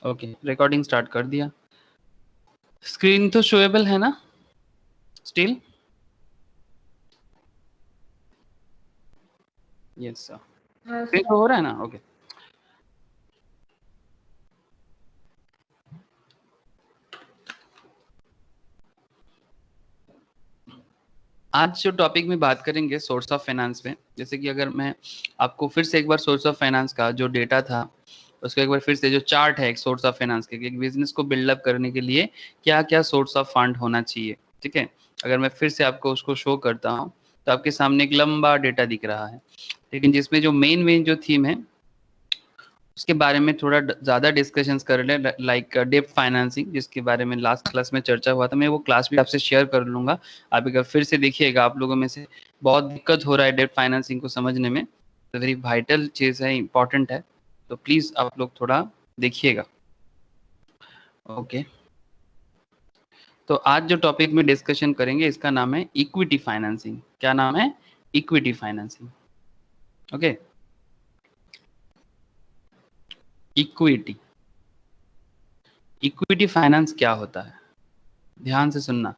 Okay, recording start कर दिया। Screen तो शोएबल है ना still? Yes sir, screen show हो रहा है ना? ओके। आज जो टॉपिक में बात करेंगे सोर्स ऑफ फाइनेंस में, जैसे कि अगर मैं आपको फिर से एक बार सोर्स ऑफ फाइनेंस का जो डेटा था उसको एक बार फिर से जो चार्ट है एक सोर्स ऑफ फाइनेंस के, एक बिजनेस को बिल्डअप करने के लिए क्या क्या सोर्स ऑफ फंड होना चाहिए, ठीक है। अगर मैं फिर से आपको उसको शो करता हूँ तो आपके सामने एक लंबा डेटा दिख रहा है, लेकिन जिसमें जो मेन जो थीम है उसके बारे में थोड़ा ज़्यादा डिस्कशंस कर लें, लाइक डेप्ट फाइनेंसिंग, जिसके बारे में लास्ट क्लास में चर्चा हुआ था। मैं वो क्लास भी आपसे शेयर कर लूँगा, आप एक बार फिर से देखिएगा। आप लोगों में से बहुत दिक्कत हो रहा है डेप्ट फाइनेंसिंग को समझने में, तो वेरी वाइटल चीज़ है, इंपॉर्टेंट है, तो प्लीज़ आप लोग थोड़ा देखिएगा। ओके, तो आज जो टॉपिक में डिस्कशन करेंगे इसका नाम है इक्विटी फाइनेंसिंग। क्या नाम है? Equity financing. Okay, equity, equity finance क्या होता है? ध्यान से सुनना,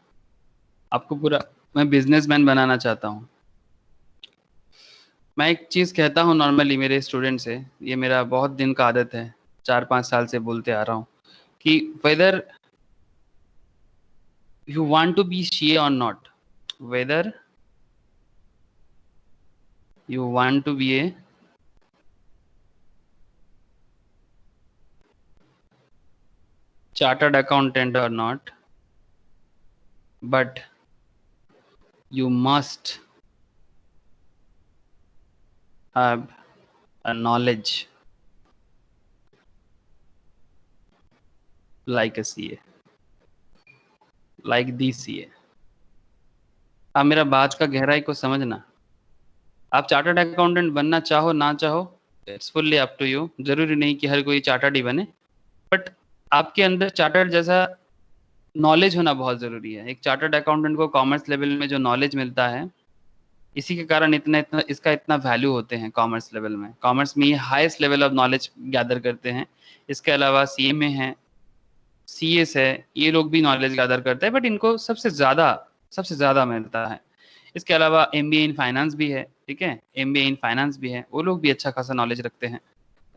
आपको पूरा, मैं बिजनेसमैन बनाना चाहता हूँ। मैं एक चीज़ कहता हूँ नॉर्मली मेरे स्टूडेंट से, ये मेरा बहुत दिन का आदत है, 4-5 साल से बोलते आ रहा हूँ कि whether you want to be CA और not, whether you want to be a chartered accountant और not, but you must have a knowledge like a CA, like the CA। आप मेरा बात का गहराई को समझना। आप चार्टर्ड अकाउंटेंट बनना चाहो ना चाहो, it's fully up to you. जरूरी नहीं कि हर कोई चार्टर्ड ही बने, बट आपके अंदर चार्टर्ड जैसा नॉलेज होना बहुत जरूरी है। एक चार्टर्ड अकाउंटेंट को कॉमर्स लेवल में जो नॉलेज मिलता है, इसी के कारण इतना इतना इसका इतना वैल्यू होते हैं कॉमर्स लेवल में। कॉमर्स में ये highest level of knowledge gather करते हैं। इसके अलावा सीए में है, सीएस है, ये लोग भी नॉलेज गैदर करते हैं, बट इनको सबसे ज़्यादा मिलता है। इसके अलावा एमबीए इन फाइनेंस भी है, ठीक है, एमबीए इन फाइनेंस भी है, वो लोग भी अच्छा खासा नॉलेज रखते हैं।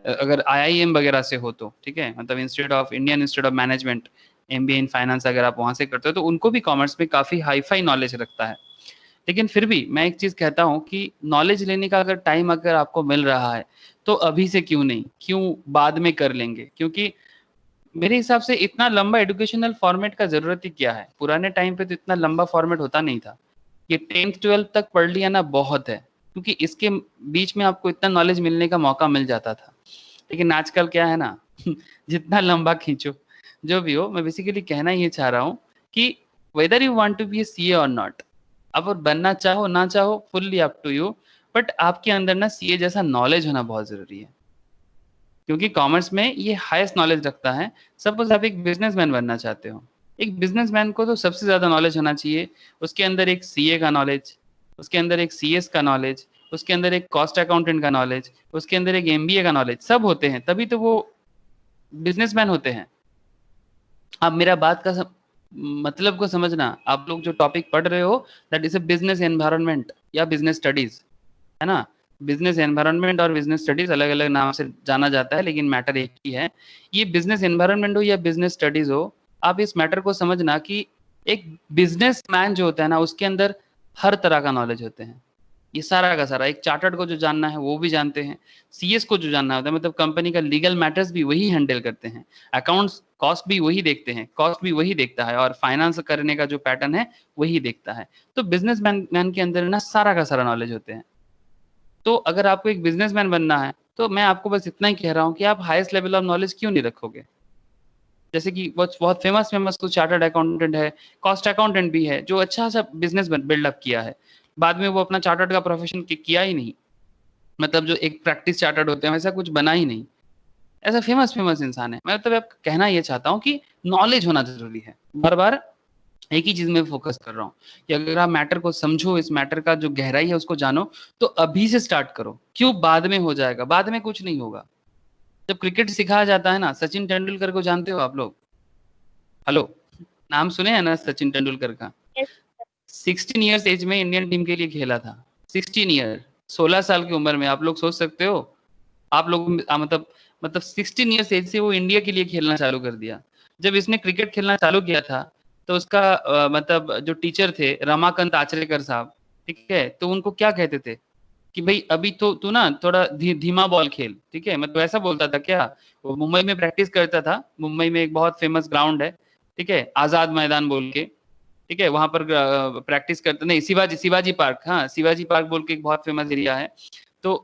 अगर आईआईएम वगैरह से हो तो ठीक है, मतलब Indian institute of management, MBA in finance अगर आप वहाँ से करते हो तो उनको भी कॉमर्स में काफ़ी हाई फाई नॉलेज रखता है। लेकिन फिर भी मैं एक चीज़ कहता हूँ कि नॉलेज लेने का अगर टाइम अगर आपको मिल रहा है तो अभी से क्यों नहीं, क्यों बाद में कर लेंगे? क्योंकि मेरे हिसाब से इतना लंबा एजुकेशनल फॉर्मेट का जरूरत ही क्या है। पुराने टाइम पे तो इतना लंबा फॉर्मेट होता नहीं था। ये 10th-12th तक पढ़ लिया ना बहुत है, क्योंकि इसके बीच में आपको इतना नॉलेज मिलने का मौका मिल जाता था। लेकिन आजकल क्या है ना जितना लंबा खींचो, जो भी हो, मैं बेसिकली कहना ये चाह रहा हूँ कि whether you want to be a CA और नॉट, अब और बनना चाहो ना चाहो, fully up to you, but आपके अंदर ना सीए जैसा नॉलेज होना बहुत जरूरी है, क्योंकि कॉमर्स में ये हाईएस्ट नॉलेज रखता है। सपोज आप एक बिजनेसमैन बनना चाहते हो, एक बिजनेसमैन को तो सबसे ज़्यादा नॉलेज होना चाहिए, उसके अंदर एक सीए का नॉलेज, उसके अंदर एक सीएस का नॉलेज, उसके अंदर एक कॉस्ट अकाउंटेंट का नॉलेज, उसके अंदर एक एमबीए का नॉलेज, सब होते हैं, तभी तो वो बिजनेसमैन होते हैं। आप मेरा बात का मतलब को समझना। आप लोग जो टॉपिक पढ़ रहे हो, that is a business environment या बिजनेस स्टडीज, है ना। बिजनेस एनवायरनमेंट और बिजनेस स्टडीज अलग अलग नाम से जाना जाता है, लेकिन मैटर एक ही है। ये बिजनेस एनवायरनमेंट हो या बिजनेस स्टडीज हो, आप इस मैटर को समझना कि एक बिजनेस मैन जो होता है ना, उसके अंदर हर तरह का नॉलेज होते हैं। ये सारा का सारा, एक चार्टर्ड को जो जानना है वो भी जानते हैं, सीएस को जो जानना होता है, मतलब कंपनी का लीगल मैटर्स भी वही हैंडल करते हैं, अकाउंट्स कॉस्ट भी वही देखते हैं, कॉस्ट भी वही देखता है, और फाइनेंस करने का जो पैटर्न है वही देखता है। तो बिजनेस मैन के अंदर ना सारा का सारा नॉलेज होते हैं। तो अगर आपको एक बिजनेसमैन बनना है तो मैं आपको बस इतना ही कह रहा हूँ कि आप हाईएस्ट लेवल ऑफ नॉलेज क्यों नहीं रखोगे। जैसे कि बहुत बहुत फेमस फेमस तो चार्टर्ड अकाउंटेंट है, कॉस्ट अकाउंटेंट भी है, जो अच्छा सा बिजनेस बिल्डअप किया है, बाद में वो अपना चार्टर्ड का प्रोफेशन किया ही नहीं, मतलब जो एक प्रैक्टिस चार्टर्ड होते हैं वैसा कुछ बना ही नहीं। ऐसा फेमस फेमस इंसान है। मैं मतलब आप कहना ये चाहता हूँ कि नॉलेज होना जरूरी है। बार बार एक ही चीज में फोकस कर रहा हूँ कि अगर आप मैटर को समझो, इस मैटर का जो गहराई है उसको जानो, तो अभी से स्टार्ट करो। क्यों बाद में हो जाएगा? बाद में कुछ नहीं होगा। जब क्रिकेट सिखाया जाता है ना, सचिन तेंदुलकर को जानते हो आप लोग? हेलो, नाम सुने हैं ना सचिन तेंदुलकर का? Yes. 16 इयर्स एज में इंडियन टीम के लिए खेला था। 16 ईयर, 16 साल की उम्र में। आप लोग सोच सकते हो, आप लोग मतलब 16 इयर्स एज से वो इंडिया के लिए खेलना चालू कर दिया। जब इसने क्रिकेट खेलना चालू किया था, तो उसका मतलब जो टीचर थे रमाकांत आचरेकर साहब, ठीक है, तो उनको क्या कहते थे कि भाई अभी तो तू ना थोड़ा धीमा बॉल खेल, ठीक है, मतलब ऐसा बोलता था क्या? वो मुंबई में प्रैक्टिस करता था। मुंबई में एक बहुत फेमस ग्राउंड है, ठीक है, आजाद मैदान बोल के, ठीक है, वहां पर प्रैक्टिस करते, नहीं, शिवाजी शिवाजी पार्क, हाँ, शिवाजी पार्क बोल के एक बहुत फेमस एरिया है। तो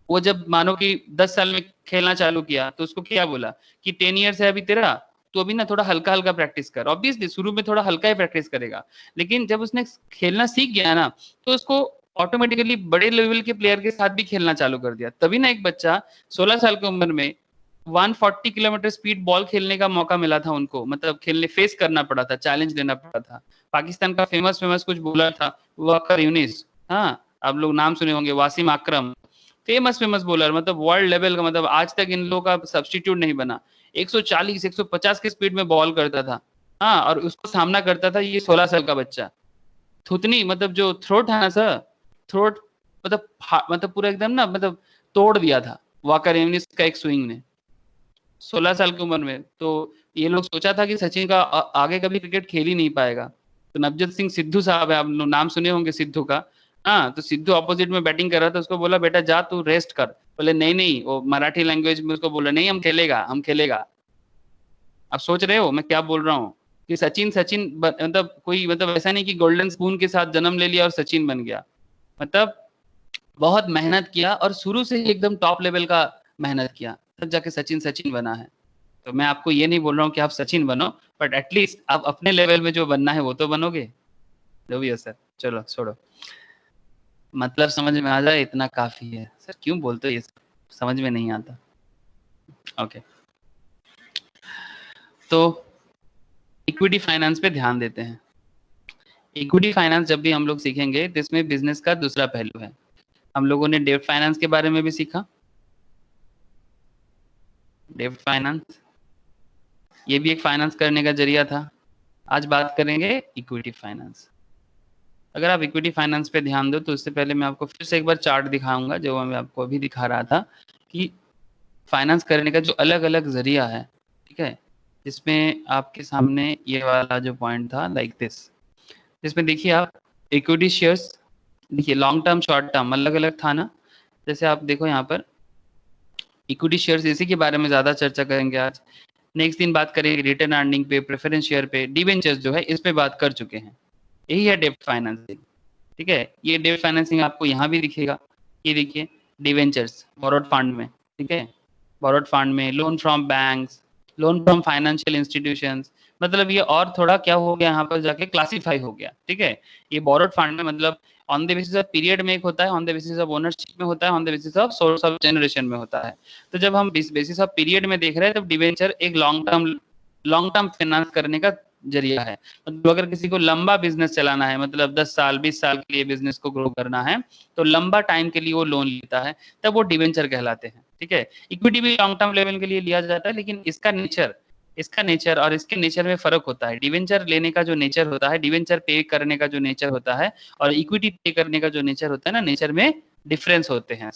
वो जब मानो कि 10 साल में खेलना चालू किया, तो उसको क्या बोला कि 10 ईयर्स है अभी तेरा, तो अभी ना थोड़ा हल्का हल्का प्रैक्टिस कर। ऑब्वियसली शुरू में थोड़ा हल्का ही प्रैक्टिस करेगा, लेकिन जब उसने खेलना सीख गया ना, तो उसको ऑटोमेटिकली बड़े लेवल के प्लेयर के साथ भी खेलना चालू कर दिया। तभी ना एक बच्चा 16 साल की उम्र में 140 किलोमीटर स्पीड बॉल खेलने का मौका मिला था उनको, मतलब खेलने फेस करना पड़ा था, चैलेंज लेना पड़ा था। पाकिस्तान का फेमस फेमस कुछ बॉलर था, वकर यूनिस, हाँ, आप लोग नाम सुने होंगे, वासिम अकरम, फेमस फेमस बॉलर, मतलब वर्ल्ड लेवल का, मतलब आज तक इन लोगों का सब्स्टिट्यूट नहीं बना। 140 150 की स्पीड में बॉल करता था, हाँ, और उसको सामना करता था ये 16 साल का बच्चा। थुतनी, मतलब जो थ्रोट है ना सर, थ्रोट, मतलब पूरा एकदम ना, मतलब तोड़ दिया था वाकर यूनिस का एक स्विंग ने 16 साल की उम्र में। तो ये लोग सोचा था कि सचिन का आगे कभी क्रिकेट खेल ही नहीं पाएगा। तो नवजोत सिंह सिद्धू साहब है, आप लोग नाम सुने होंगे सिद्धू का, हाँ, तो सिद्धू ऑपोजिट में बैटिंग कर रहा था, उसको बोला बेटा जा तू रेस्ट कर। बोले नहीं नहीं, वो मराठी लैंग्वेज में उसको बोला नहीं, हम खेलेगा, हम खेलेगा। आप सोच रहे हो मैं क्या बोल रहा हूँ कि सचिन सचिन मतलब कोई, मतलब ऐसा नहीं कि गोल्डन स्पून के साथ जन्म ले लिया और सचिन बन गया। मतलब बहुत मेहनत किया और शुरू से ही एकदम टॉप लेवल का मेहनत किया, तब जाके सचिन सचिन बना है। तो मैं आपको ये नहीं बोल रहा हूँ कि आप सचिन बनो, बट एटलीस्ट आप अपने लेवल में जो बनना है वो तो बनोगे, जो भी हो सर। चलो छोड़ो, मतलब समझ में आ जाए इतना काफी है सर, क्यों बोलते हो ये सब, समझ में नहीं आता। ओके, तो इक्विटी फाइनेंस पे ध्यान देते हैं। इक्विटी फाइनेंस जब भी हम लोग सीखेंगे तो इसमें बिजनेस का दूसरा पहलू है। हम लोगों ने डेब्ट फाइनेंस के बारे में भी सीखा, डेब्ट फाइनेंस ये भी एक फाइनेंस करने का जरिया था। आज बात करेंगे इक्विटी फाइनेंस। अगर आप इक्विटी फाइनेंस पे ध्यान दो, तो उससे पहले मैं आपको फिर से एक बार चार्ट दिखाऊंगा, जो मैं आपको अभी दिखा रहा था, कि फाइनेंस करने का जो अलग अलग जरिया है, ठीक है, जिसमें आपके सामने ये वाला जो पॉइंट था लाइक दिस, जिसमें देखिए आप इक्विटी शेयर्स, देखिए लॉन्ग टर्म शॉर्ट टर्म अलग अलग था ना। जैसे आप देखो यहाँ पर इक्विटी शेयर्स, इसी के बारे में ज्यादा चर्चा करेंगे आज। नेक्स्ट दिन बात करेंगे रिटर्न अर्निंग पे, प्रेफरेंस शेयर पे, डिवेंचर्स जो है इस पे बात कर चुके हैं। यही है डेब्ट फाइनेंसिंग, ठीक है। ये डेब्ट फाइनेंसिंग आपको यहाँ भी दिखेगा, ये देखिए डिवेंचर्स बोरोड फंड में, ठीक है, बोरोड फंड में loan from banks, loan from financial institutions, मतलब ये और थोड़ा क्या हो गया यहाँ पर जाके क्लासिफाई हो गया, ठीक है। ये बोरोड फंड में मतलब on the basis of period में एक होता है, on the basis of ownership में होता है, on the basis of source of generation में होता है। तो जब हम बेसिस ऑफ पीरियड में देख रहे हैं, तब डिवेंचर एक लॉन्ग टर्म फाइनेंस करने का जरिया है। मतलब अगर किसी को लंबा बिजनेस चलाना है, मतलब 10 साल 20 साल के लिए बिजनेस को ग्रो करना है, तो लंबा टाइम के लिए वो लोन लेता है, तब वो डिवेंचर कहलाते हैं, ठीक है। इक्विटी भी लॉन्ग टर्म लेवल के लिए लिया जाता है, लेकिन इसका नेचर और इसके नेचर में फर्क होता है। डिवेंचर लेने का जो नेचर होता है, डिवेंचर पे करने का जो नेचर होता है, और इक्विटी पे करने का जो नेचर होता है ना, नेचर में डिफरेंस होते हैं,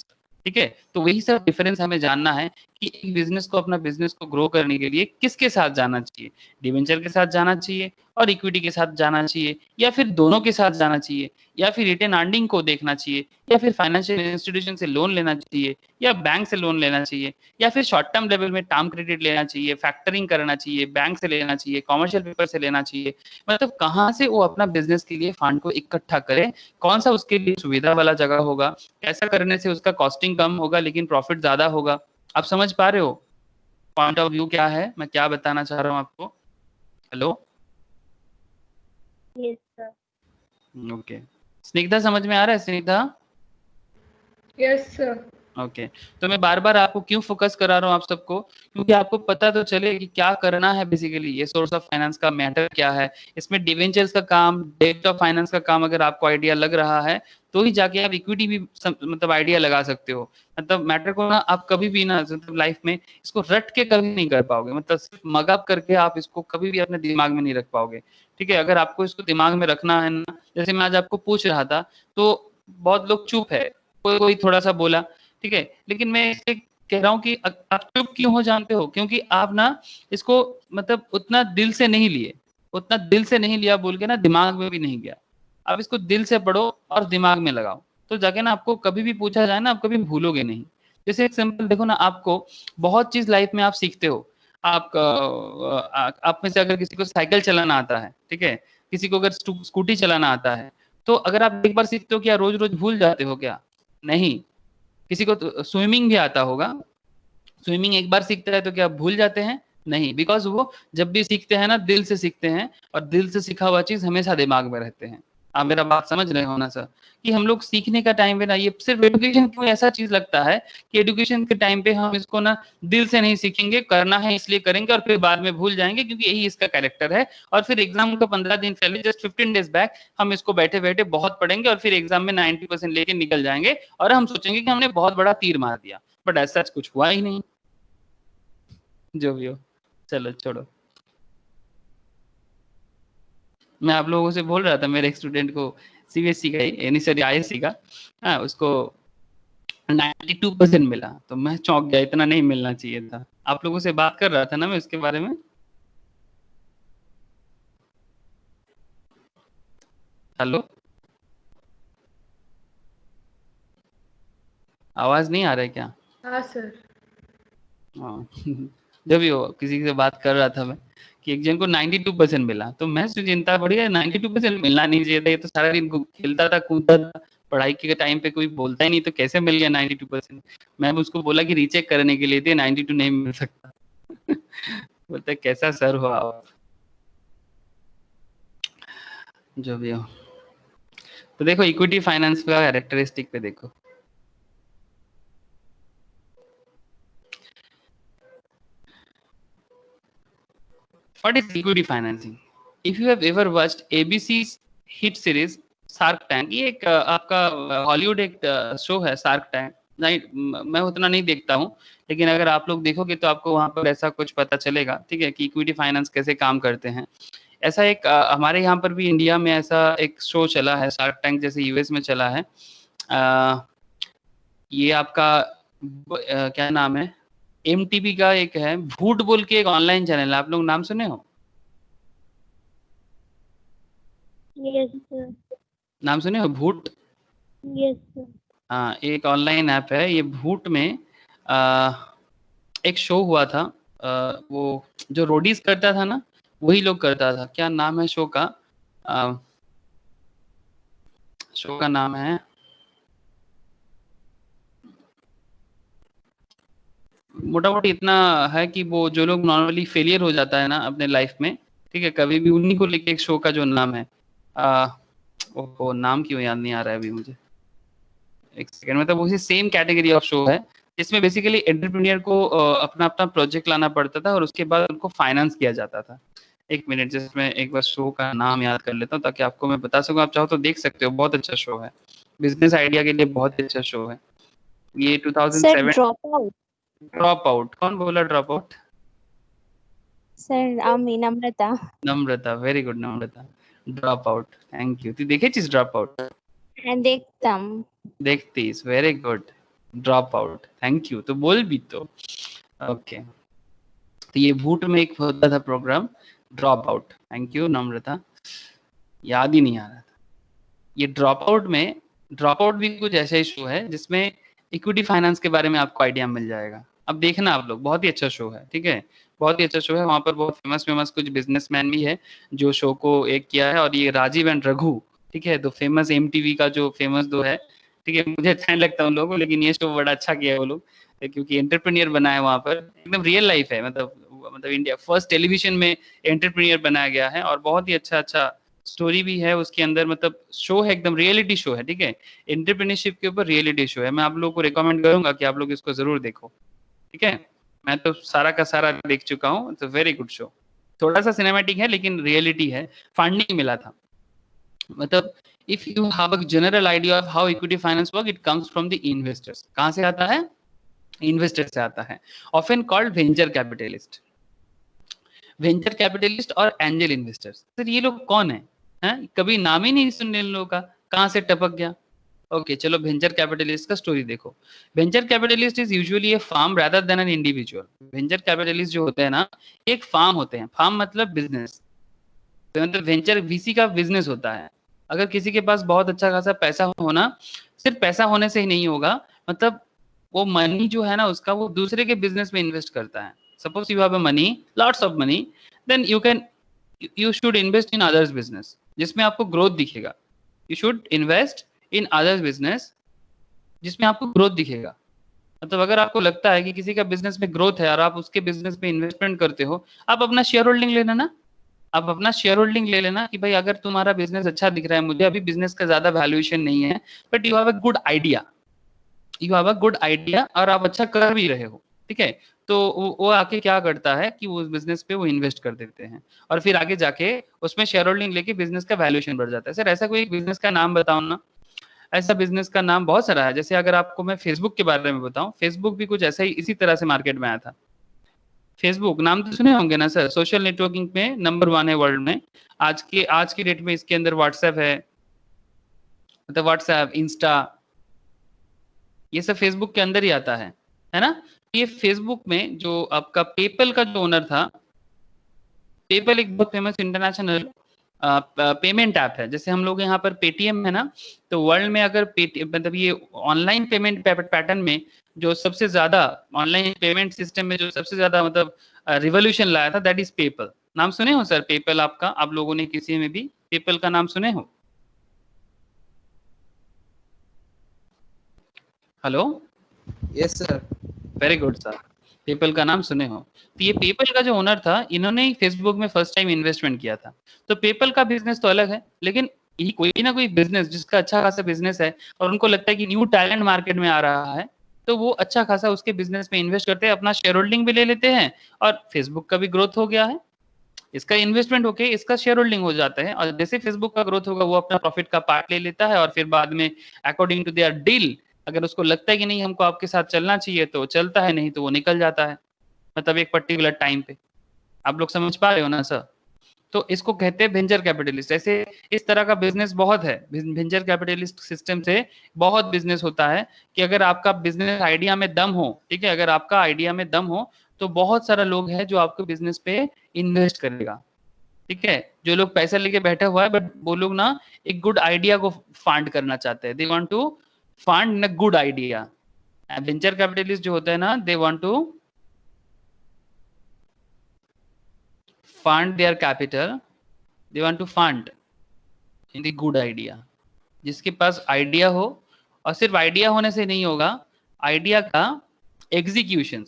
ठीक है। तो वही सब डिफरेंस हमें जानना है कि एक बिजनेस को, अपना बिजनेस को ग्रो करने के लिए किसके साथ जाना चाहिए, डिवेंचर के साथ जाना चाहिए और इक्विटी के साथ जाना चाहिए, या फिर दोनों के साथ जाना चाहिए, या फिर रिटेन अर्निंग को देखना चाहिए, या फिर फाइनेंशियल इंस्टीट्यूशन से लोन लेना चाहिए, या बैंक से लोन लेना चाहिए, या फिर शॉर्ट टर्म लेवल में टर्म क्रेडिट लेना चाहिए, फैक्टरिंग करना चाहिए, बैंक से लेना चाहिए, कॉमर्शियल पेपर से लेना चाहिए। मतलब कहाँ से वो अपना बिजनेस के लिए फंड को इकट्ठा करे, कौन सा उसके लिए सुविधा वाला जगह होगा, ऐसा करने से उसका कॉस्टिंग कम होगा लेकिन प्रॉफिट ज्यादा होगा। आप समझ पा रहे हो पॉइंट ऑफ व्यू क्या है, मैं क्या बताना चाह रहा हूँ आपको? Hello, Yes, sir. Okay, Snigdha समझ में आ रहा है स्निग्धा? Yes, sir. ओके तो मैं बार बार आपको क्यों फोकस करा रहा हूँ आप सबको, क्योंकि आपको पता तो चले कि क्या करना है बेसिकली, ये सोर्स ऑफ फाइनेंस का मैटर क्या है, इसमें डिवेंचर्स का काम, डेट ऑफ फाइनेंस का काम अगर आपको आइडिया लग रहा है तो ही जाके आप इक्विटी भी मतलब आइडिया लगा सकते हो। मतलब मैटर को ना आप कभी भी ना मतलब लाइफ में इसको रट के कभी नहीं कर पाओगे, मतलब सिर्फ मगअप करके आप इसको कभी भी अपने दिमाग में नहीं रख पाओगे। ठीक है, अगर आपको इसको दिमाग में रखना है ना, जैसे मैं आज आपको पूछ रहा था तो बहुत लोग चुप है, कोई कोई थोड़ा सा बोला, ठीक है, लेकिन मैं इसलिए कह रहा हूँ कि आप चुप क्यों हो जानते हो, क्योंकि आप ना इसको मतलब उतना दिल से नहीं लिए, उतना दिल से नहीं लिया बोल के ना दिमाग में भी नहीं गया। आप इसको दिल से पढ़ो और दिमाग में लगाओ, तो जाके ना आपको कभी भी पूछा जाए ना आप कभी भूलोगे नहीं। जैसे एक सिंपल देखो ना, आपको बहुत चीज लाइफ में आप सीखते हो। आप आप में से अगर किसी को साइकिल चलाना आता है, ठीक है, किसी को अगर स्कूटी चलाना आता है, तो अगर आप एक बार सीखते हो क्या रोज रोज भूल जाते हो क्या? नहीं। किसी को तो स्विमिंग भी आता होगा, स्विमिंग एक बार सीखता है तो क्या भूल जाते हैं? नहीं, बिकॉज वो जब भी सीखते हैं ना दिल से सीखते हैं, और दिल से सीखा हुआ चीज हमेशा दिमाग में रहते हैं। आप मेरा बात समझ रहे हो ना सर, कि हम लोग सीखने का टाइम पे ना ये सिर्फ एजुकेशन क्यों ऐसा चीज लगता है कि एजुकेशन के टाइम पे हम इसको ना दिल से नहीं सीखेंगे, करना है इसलिए करेंगे और फिर बाद में भूल जाएंगे क्योंकि यही इसका कैरेक्टर है। और फिर एग्जाम का 15 दिन पहले जस्ट 15 डेज बैक हम इसको बैठे बैठे बहुत पढ़ेंगे और फिर एग्जाम में 90% लेके निकल जाएंगे और हम सोचेंगे कि हमने बहुत बड़ा तीर मार दिया, बट ऐसा कुछ हुआ ही नहीं। जो भी हो, चलो छोड़ो। मैं आप लोगों से बोल रहा था, मेरे एक स्टूडेंट को सीबीएसई का यानी सॉरी आईएससी का, हाँ, उसको 92% मिला, तो मैं चौंक गया, इतना नहीं मिलना चाहिए था। आप लोगों से बात कर रहा था ना मैं इसके बारे में। हेलो, आवाज नहीं आ रहा है क्या? हाँ सर। हाँ जब भी हो, किसी से बात कर रहा था मैं कि एक जन को 92% मिला, तो मैं चिंता बढ़ी है, 92% मिलना नहीं चाहिए था, ये तो सारा दिन खेलता था कूदता था, पढ़ाई के टाइम पे कोई बोलता ही नहीं, तो कैसे मिल गया 92%? मैं उसको बोला कि रीचेक करने के लिए थे, 92 नहीं मिल सकता बोलते कैसा सर हो आप। जो भी हो, तो देखो इक्विटी फाइनेंस का कैरेक्टरिस्टिक पे देखो। What is equity financing? If you have ever watched ABC's hit series Shark Tank, ये एक आपका हॉलीवुड एक शो है शार्क टैंक। नहीं, मैं उतना नहीं देखता हूँ, लेकिन अगर आप लोग देखोगे तो आपको वहां पर ऐसा कुछ पता चलेगा, ठीक है, कि इक्विटी फाइनेंस कैसे काम करते हैं। ऐसा एक हमारे यहाँ पर भी इंडिया में ऐसा एक शो चला है शार्क टैंक, जैसे यूएस में चला है। ये आपका क्या नाम है, एमटीवी का एक है, भूट बोल के एक ऑनलाइन चैनल है, आप लोग नाम सुने हो? Yes sir. नाम सुने हो भूट? Yes sir. हाँ, एक ऑनलाइन ऐप है ये भूट में। आ, एक शो हुआ था, वो जो रोडीज करता था ना वही लोग करता था। क्या नाम है शो का? शो का नाम है, मोटा मोटी इतना है कि वो जो लोग नॉर्मली फेलियर हो जाता है ना अपने लाइफ में, ठीक है, कभी भी उन्हीं को लेके एक शो का जो नाम है, ओहो नाम क्यों याद नहीं आ रहा है अभी मुझे, एक सेकंड, मतलब उसी सेम कैटेगरी ऑफ शो है जिसमें बेसिकली एंटरप्रेन्योर को अपना अपना प्रोजेक्ट लाना पड़ता था और उसके बाद उनको फाइनेंस किया जाता था। एक मिनट, जिसमें एक बार शो का नाम याद कर लेता हूँ ताकि आपको मैं बता सकूँ, आप चाहो तो देख सकते हो, बहुत अच्छा शो है, बिजनेस आइडिया के लिए बहुत अच्छा शो है ये। Sir 2007। Drop out. Drop out, कौन बोला ड्रॉप आउट? सर आम्ही Namrata. Namrata, very good Namrata. Drop out, thank you, ती देखेचीस ड्रॉप आउट? देखतम। देखतीस, very good. Drop out, thank you, तो बोल भी तो। ओके, तो ये भूट में एक होता था program drop out, thank you Namrata, याद ही नहीं आ रहा था। ये ड्रॉप आउट में, ड्रॉप आउट भी कुछ ऐसा ही शो है जिसमें इक्विटी फाइनेंस के बारे में आपको आइडिया मिल जाएगा। अब देखना आप लोग, बहुत ही अच्छा शो है, ठीक है, बहुत ही अच्छा शो है। वहाँ पर बहुत फेमस फेमस कुछ बिजनेसमैन भी है जो शो को एक किया है, और ये राजीव एंड रघु, ठीक है, तो फेमस एमटीवी का जो फेमस दो है, ठीक है, मुझे अच्छा नहीं लगता उन लोगों को, लेकिन ये शो बड़ा अच्छा किया है वो लोग, क्योंकि एंटरप्रेन्योर बना है वहाँ पर, एकदम रियल लाइफ है, मतलब इंडिया फर्स्ट टेलीविजन में एंटरप्रेन्योर बनाया गया है और बहुत ही अच्छा अच्छा स्टोरी भी है उसके अंदर, मतलब शो है, एकदम रियलिटी शो है, ठीक है, एंटरप्रेन्योरशिप के ऊपर रियलिटी शो है। मैं आप लोगों को रिकमेंड करूंगा कि आप लोग इसको जरूर देखो, ठीक है। मैं तो सारा का सारा देख चुका हूँ, it's a very good show. थोड़ा सा सिनेमैटिक है लेकिन रियलिटी है, फंडिंग मिला था। मतलब if you have a general idea of how equity finance work, it comes from the investors. कहाँ से आता है? इन्वेस्टर से आता है, often called venture capitalist. Venture capitalist और एंजल इन्वेस्टर्स, सर ये लोग कौन है? हैं? कभी नाम ही नहीं सुनने इन लोगों का, कहाँ से टपक गया? ओके चलो, वेंचर कैपिटलिस्ट का स्टोरी देखो। Venture capitalist is usually a firm rather than an individual. Venture capitalist जो होते हैं ना, एक फार्म होते हैं। फार्म मतलब बिजनेस, तो मतलब वेंचर वीसी का बिजनेस होता है। अगर किसी के पास बहुत अच्छा खासा पैसा होना, सिर्फ पैसा होने से ही नहीं होगा, मतलब वो मनी जो है ना उसका, वो दूसरे के बिजनेस में इन्वेस्ट करता है। Suppose you have a money, lots of money, then you should invest in others business जिसमें आपको ग्रोथ दिखेगा। You should invest in others business जिसमें आपको ग्रोथ दिखेगा। मतलब अगर आपको लगता है कि किसी का बिजनेस में ग्रोथ है और आप उसके बिजनेस में इन्वेस्टमेंट करते हो, आप अपना शेयर होल्डिंग लेना ना, आप अपना शेयर होल्डिंग ले लेना कि भाई अगर तुम्हारा बिजनेस अच्छा दिख रहा है, मुझे अभी बिजनेस का ज्यादा वैल्यूएशन नहीं है, but you have a good idea, you have a good idea और आप अच्छा कर भी रहे हो, ठीक है, तो वो आके क्या करता है कि वो उस बिजनेस पे वो इन्वेस्ट कर देते हैं और फिर आगे जाके उसमें शेयर होल्डिंग लेके बिजनेस का वैल्यूएशन बढ़ जाता है। सर ऐसा कोई बिजनेस का नाम बताओ ना। ऐसा बिजनेस का नाम बहुत सारा है। जैसे अगर आपको मैं फेसबुक के बारे में बताऊं, फेसबुक भी कुछ ऐसा ही इसी तरह से मार्केट में आया था। फेसबुक नाम तो सुने होंगे ना सर, सोशल नेटवर्किंग में नंबर 1 है वर्ल्ड में। आज की डेट में इसके अंदर व्हाट्सएप है, मतलब व्हाट्सएप, इंस्टा, ये सब फेसबुक के अंदर ही आता है ना। ये फेसबुक में जो आपका पेपल का जो ओनर था, पेपल एक बहुत फेमस इंटरनेशनल पेमेंट ऐप है। जैसे हम लोग यहाँ पर पेटीएम है ना, तो वर्ल्ड में अगर पेटीएम, मतलब ये ऑनलाइन पेमेंट पैटर्न में जो सबसे ज्यादा, ऑनलाइन पेमेंट सिस्टम में जो सबसे ज्यादा मतलब रिवोल्यूशन लाया था, दैट इज पेपल। नाम सुने हो सर पेपल? आपका, आप लोगों ने किसी में भी पेपल का नाम सुने हो? Hello, yes sir. Very good sir, PayPal का नाम सुने हो। तो ये पेपल का जो ओनर था, इन्होंने ही फेसबुक में फर्स्ट टाइम इन्वेस्टमेंट किया था। तो पेपल का बिजनेस तो अलग है, लेकिन ये कोई ना कोई बिजनेस जिसका अच्छा खासा बिजनेस है और उनको लगता है कि न्यू टैलेंट मार्केट में आ रहा है, तो वो अच्छा खासा उसके बिजनेस में इन्वेस्ट करते हैं, अपना शेयर होल्डिंग भी ले लेते हैं और फेसबुक का भी ग्रोथ हो गया है, इसका इन्वेस्टमेंट होके इसका शेयर होल्डिंग हो जाता है। और जैसे फेसबुक का ग्रोथ होगा, वो अपना प्रॉफिट का पार्ट ले लेता है और फिर बाद में अकॉर्डिंग टू देयर डील, अगर उसको लगता है कि नहीं हमको आपके साथ चलना चाहिए तो चलता है, नहीं तो वो निकल जाता है, मतलब एक पर्टिकुलर टाइम पे। आप लोग समझ पा रहे हो ना सर? तो इसको कहते हैं वेंचर कैपिटलिस्ट। ऐसे इस तरह का बिजनेस बहुत है, वेंचर कैपिटलिस्ट सिस्टम से बहुत बिजनेस होता है कि अगर आपका बिजनेस आइडिया में दम हो, ठीक है, अगर आपका आइडिया में दम हो तो बहुत सारा लोग है जो आपके बिजनेस पे इन्वेस्ट करेगा, ठीक है। जो लोग पैसा लेके बैठा हुआ है, बट वो लोग ना एक गुड आइडिया को फंड करना चाहते हैं, they want to fund a good idea. Venture capitalist जो होता है ना, they want to fund their capital, they want to fund in the good idea। जिसके पास आइडिया हो, और सिर्फ आइडिया होने से नहीं होगा, आइडिया का एग्जीक्यूशन,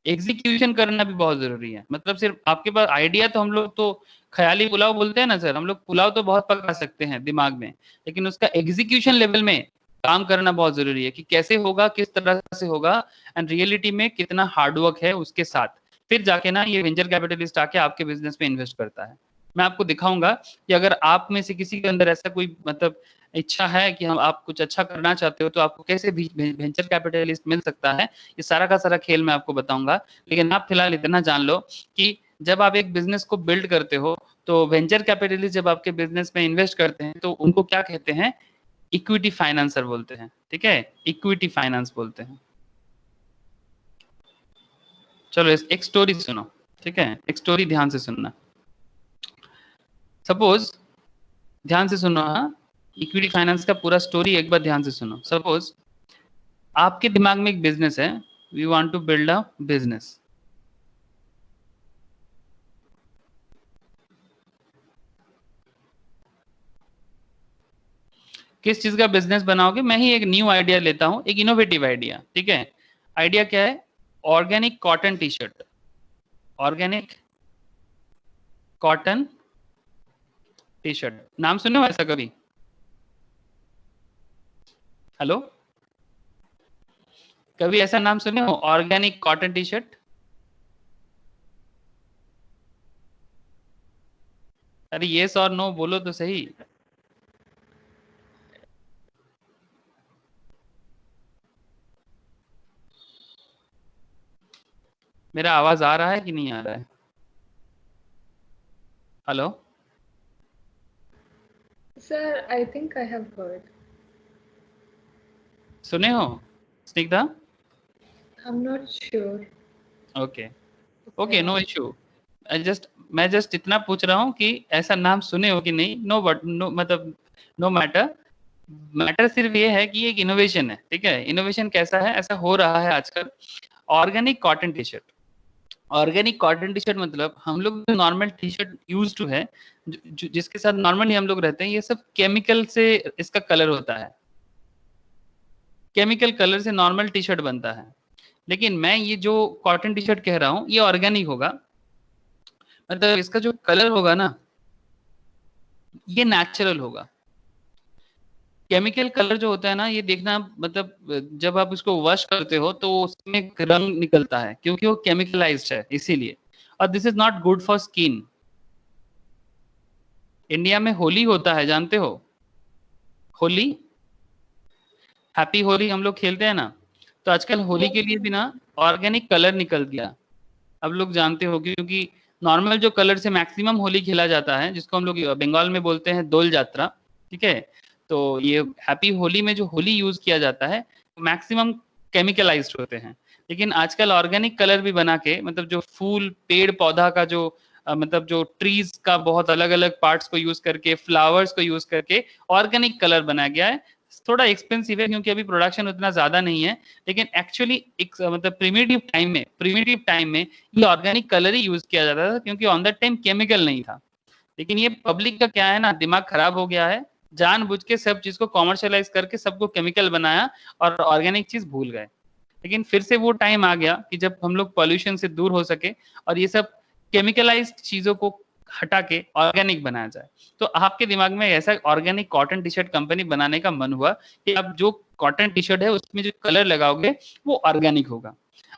एग्जीक्यूशन करना भी बहुत जरूरी है। मतलब सिर्फ आपके पास आइडिया, तो हम लोग तो ख्याली पुलाव बोलते हैं ना सर, हम लोग पुलाव तो बहुत पका सकते हैं दिमाग में, लेकिन उसका एग्जीक्यूशन लेवल में काम करना बहुत जरूरी है कि कैसे होगा, किस तरह से होगा, एंड रियलिटी में कितना हार्डवर्क है उसके साथ, फिर जाके ना ये वेंचर कैपिटलिस्ट आके आपके बिजनेस में इन्वेस्ट करता है। मैं आपको दिखाऊंगा कि अगर आप में से किसी के अंदर ऐसा कोई मतलब इच्छा है कि हम आप कुछ अच्छा करना चाहते हो, तो आपको कैसे भी वेंचर कैपिटलिस्ट मिल सकता है, ये सारा का सारा खेल मैं आपको बताऊंगा। लेकिन आप फिलहाल इतना जान लो कि जब आप एक बिजनेस को बिल्ड करते हो, तो वेंचर कैपिटलिस्ट जब आपके बिजनेस में इन्वेस्ट करते हैं, तो उनको क्या कहते हैं? इक्विटी फाइनेंसर बोलते हैं, ठीक है, इक्विटी फाइनेंस बोलते हैं। चलो एक स्टोरी सुनो, ठीक है, एक स्टोरी ध्यान से सुनना। सपोज, ध्यान से सुनो, हाँ, इक्विटी फाइनेंस का पूरा स्टोरी एक बार ध्यान से सुनो। सपोज आपके दिमाग में एक बिजनेस है, we want to build a business, किस चीज का बिजनेस बनाओगे? मैं ही एक न्यू आइडिया लेता हूं, एक इनोवेटिव आइडिया, ठीक है। आइडिया क्या है? Organic cotton T shirt, organic cotton T shirt, नाम सुने हो ऐसा कभी? हेलो, कभी ऐसा नाम सुने हो ऑर्गेनिक कॉटन टी शर्ट? अरे येस और नो बोलो तो सही। मेरा आवाज आ रहा है कि नहीं आ रहा है? Hello, Sir, I think I have heard. सुने हो Snigdha? I'm not sure. Okay okay, no issue. मैं जस्ट इतना पूछ रहा हूँ कि ऐसा नाम सुने हो कि नहीं। नो बट नो मतलब नो मैटर। मैटर सिर्फ ये है कि एक इनोवेशन है, ठीक है। इनोवेशन कैसा है, ऐसा हो रहा है आजकल। Organic cotton T shirt, organic cotton T shirt मतलब हम लोग जो normal T shirt use to है, जिसके साथ नॉर्मली हम लोग रहते हैं, ये सब केमिकल से इसका कलर होता है। केमिकल कलर से नॉर्मल टी शर्ट बनता है। लेकिन मैं ये जो कॉटन टी शर्ट कह रहा हूँ ये ऑर्गेनिक होगा। मतलब इसका जो कलर होगा ना, ये नेचुरल होगा। केमिकल कलर जो होता है ना, ये देखना मतलब जब आप उसको वॉश करते हो तो उसमें एक रंग निकलता है, क्योंकि वो केमिकलाइज्ड है इसीलिए। और this is not good for skin. India में होली होता है, जानते हो? होली, हैप्पी होली हम लोग खेलते हैं ना। तो आजकल होली के लिए भी ना ऑर्गेनिक कलर निकल गया। अब लोग जानते हो, क्योंकि नॉर्मल जो कलर से मैक्सिमम होली खेला जाता है, जिसको हम लोग बंगाल में बोलते हैं दोल जात्रा, ठीक है। तो ये हैप्पी होली में जो होली यूज किया जाता है, मैक्सिमम केमिकलाइज्ड होते हैं। लेकिन आजकल ऑर्गेनिक कलर भी बना के, मतलब जो फूल पेड़ पौधा का जो मतलब जो ट्रीज का बहुत अलग अलग पार्ट्स को यूज करके, फ्लावर्स को यूज करके ऑर्गेनिक कलर बनाया गया है। थोड़ा एक्सपेंसिव है क्योंकि अभी प्रोडक्शन उतना ज्यादा नहीं है। लेकिन एक्चुअली एक मतलब प्रिमिटिव टाइम में ये ऑर्गेनिक कलर ही यूज किया जाता था, क्योंकि ऑन दैट टाइम केमिकल नहीं था। लेकिन ये पब्लिक का क्या है ना, दिमाग खराब हो गया है। जानबूझ के सब चीज को कॉमर्शियलाइज करके सबको केमिकल बनाया और ऑर्गेनिक चीज भूल गए। लेकिन फिर से वो टाइम आ गया कि जब हम लोग पॉल्यूशन से दूर हो सके और ये सब केमिकलाइज्ड चीजों को हटा के ऑर्गेनिक बनाया जाए। तो आपके दिमाग में ऐसा organic cotton T shirt company बनाने का मन हुआ कि आप जो कॉटन टी शर्ट है उसमें जो कलर लगाओगे वो ऑर्गेनिक होगा।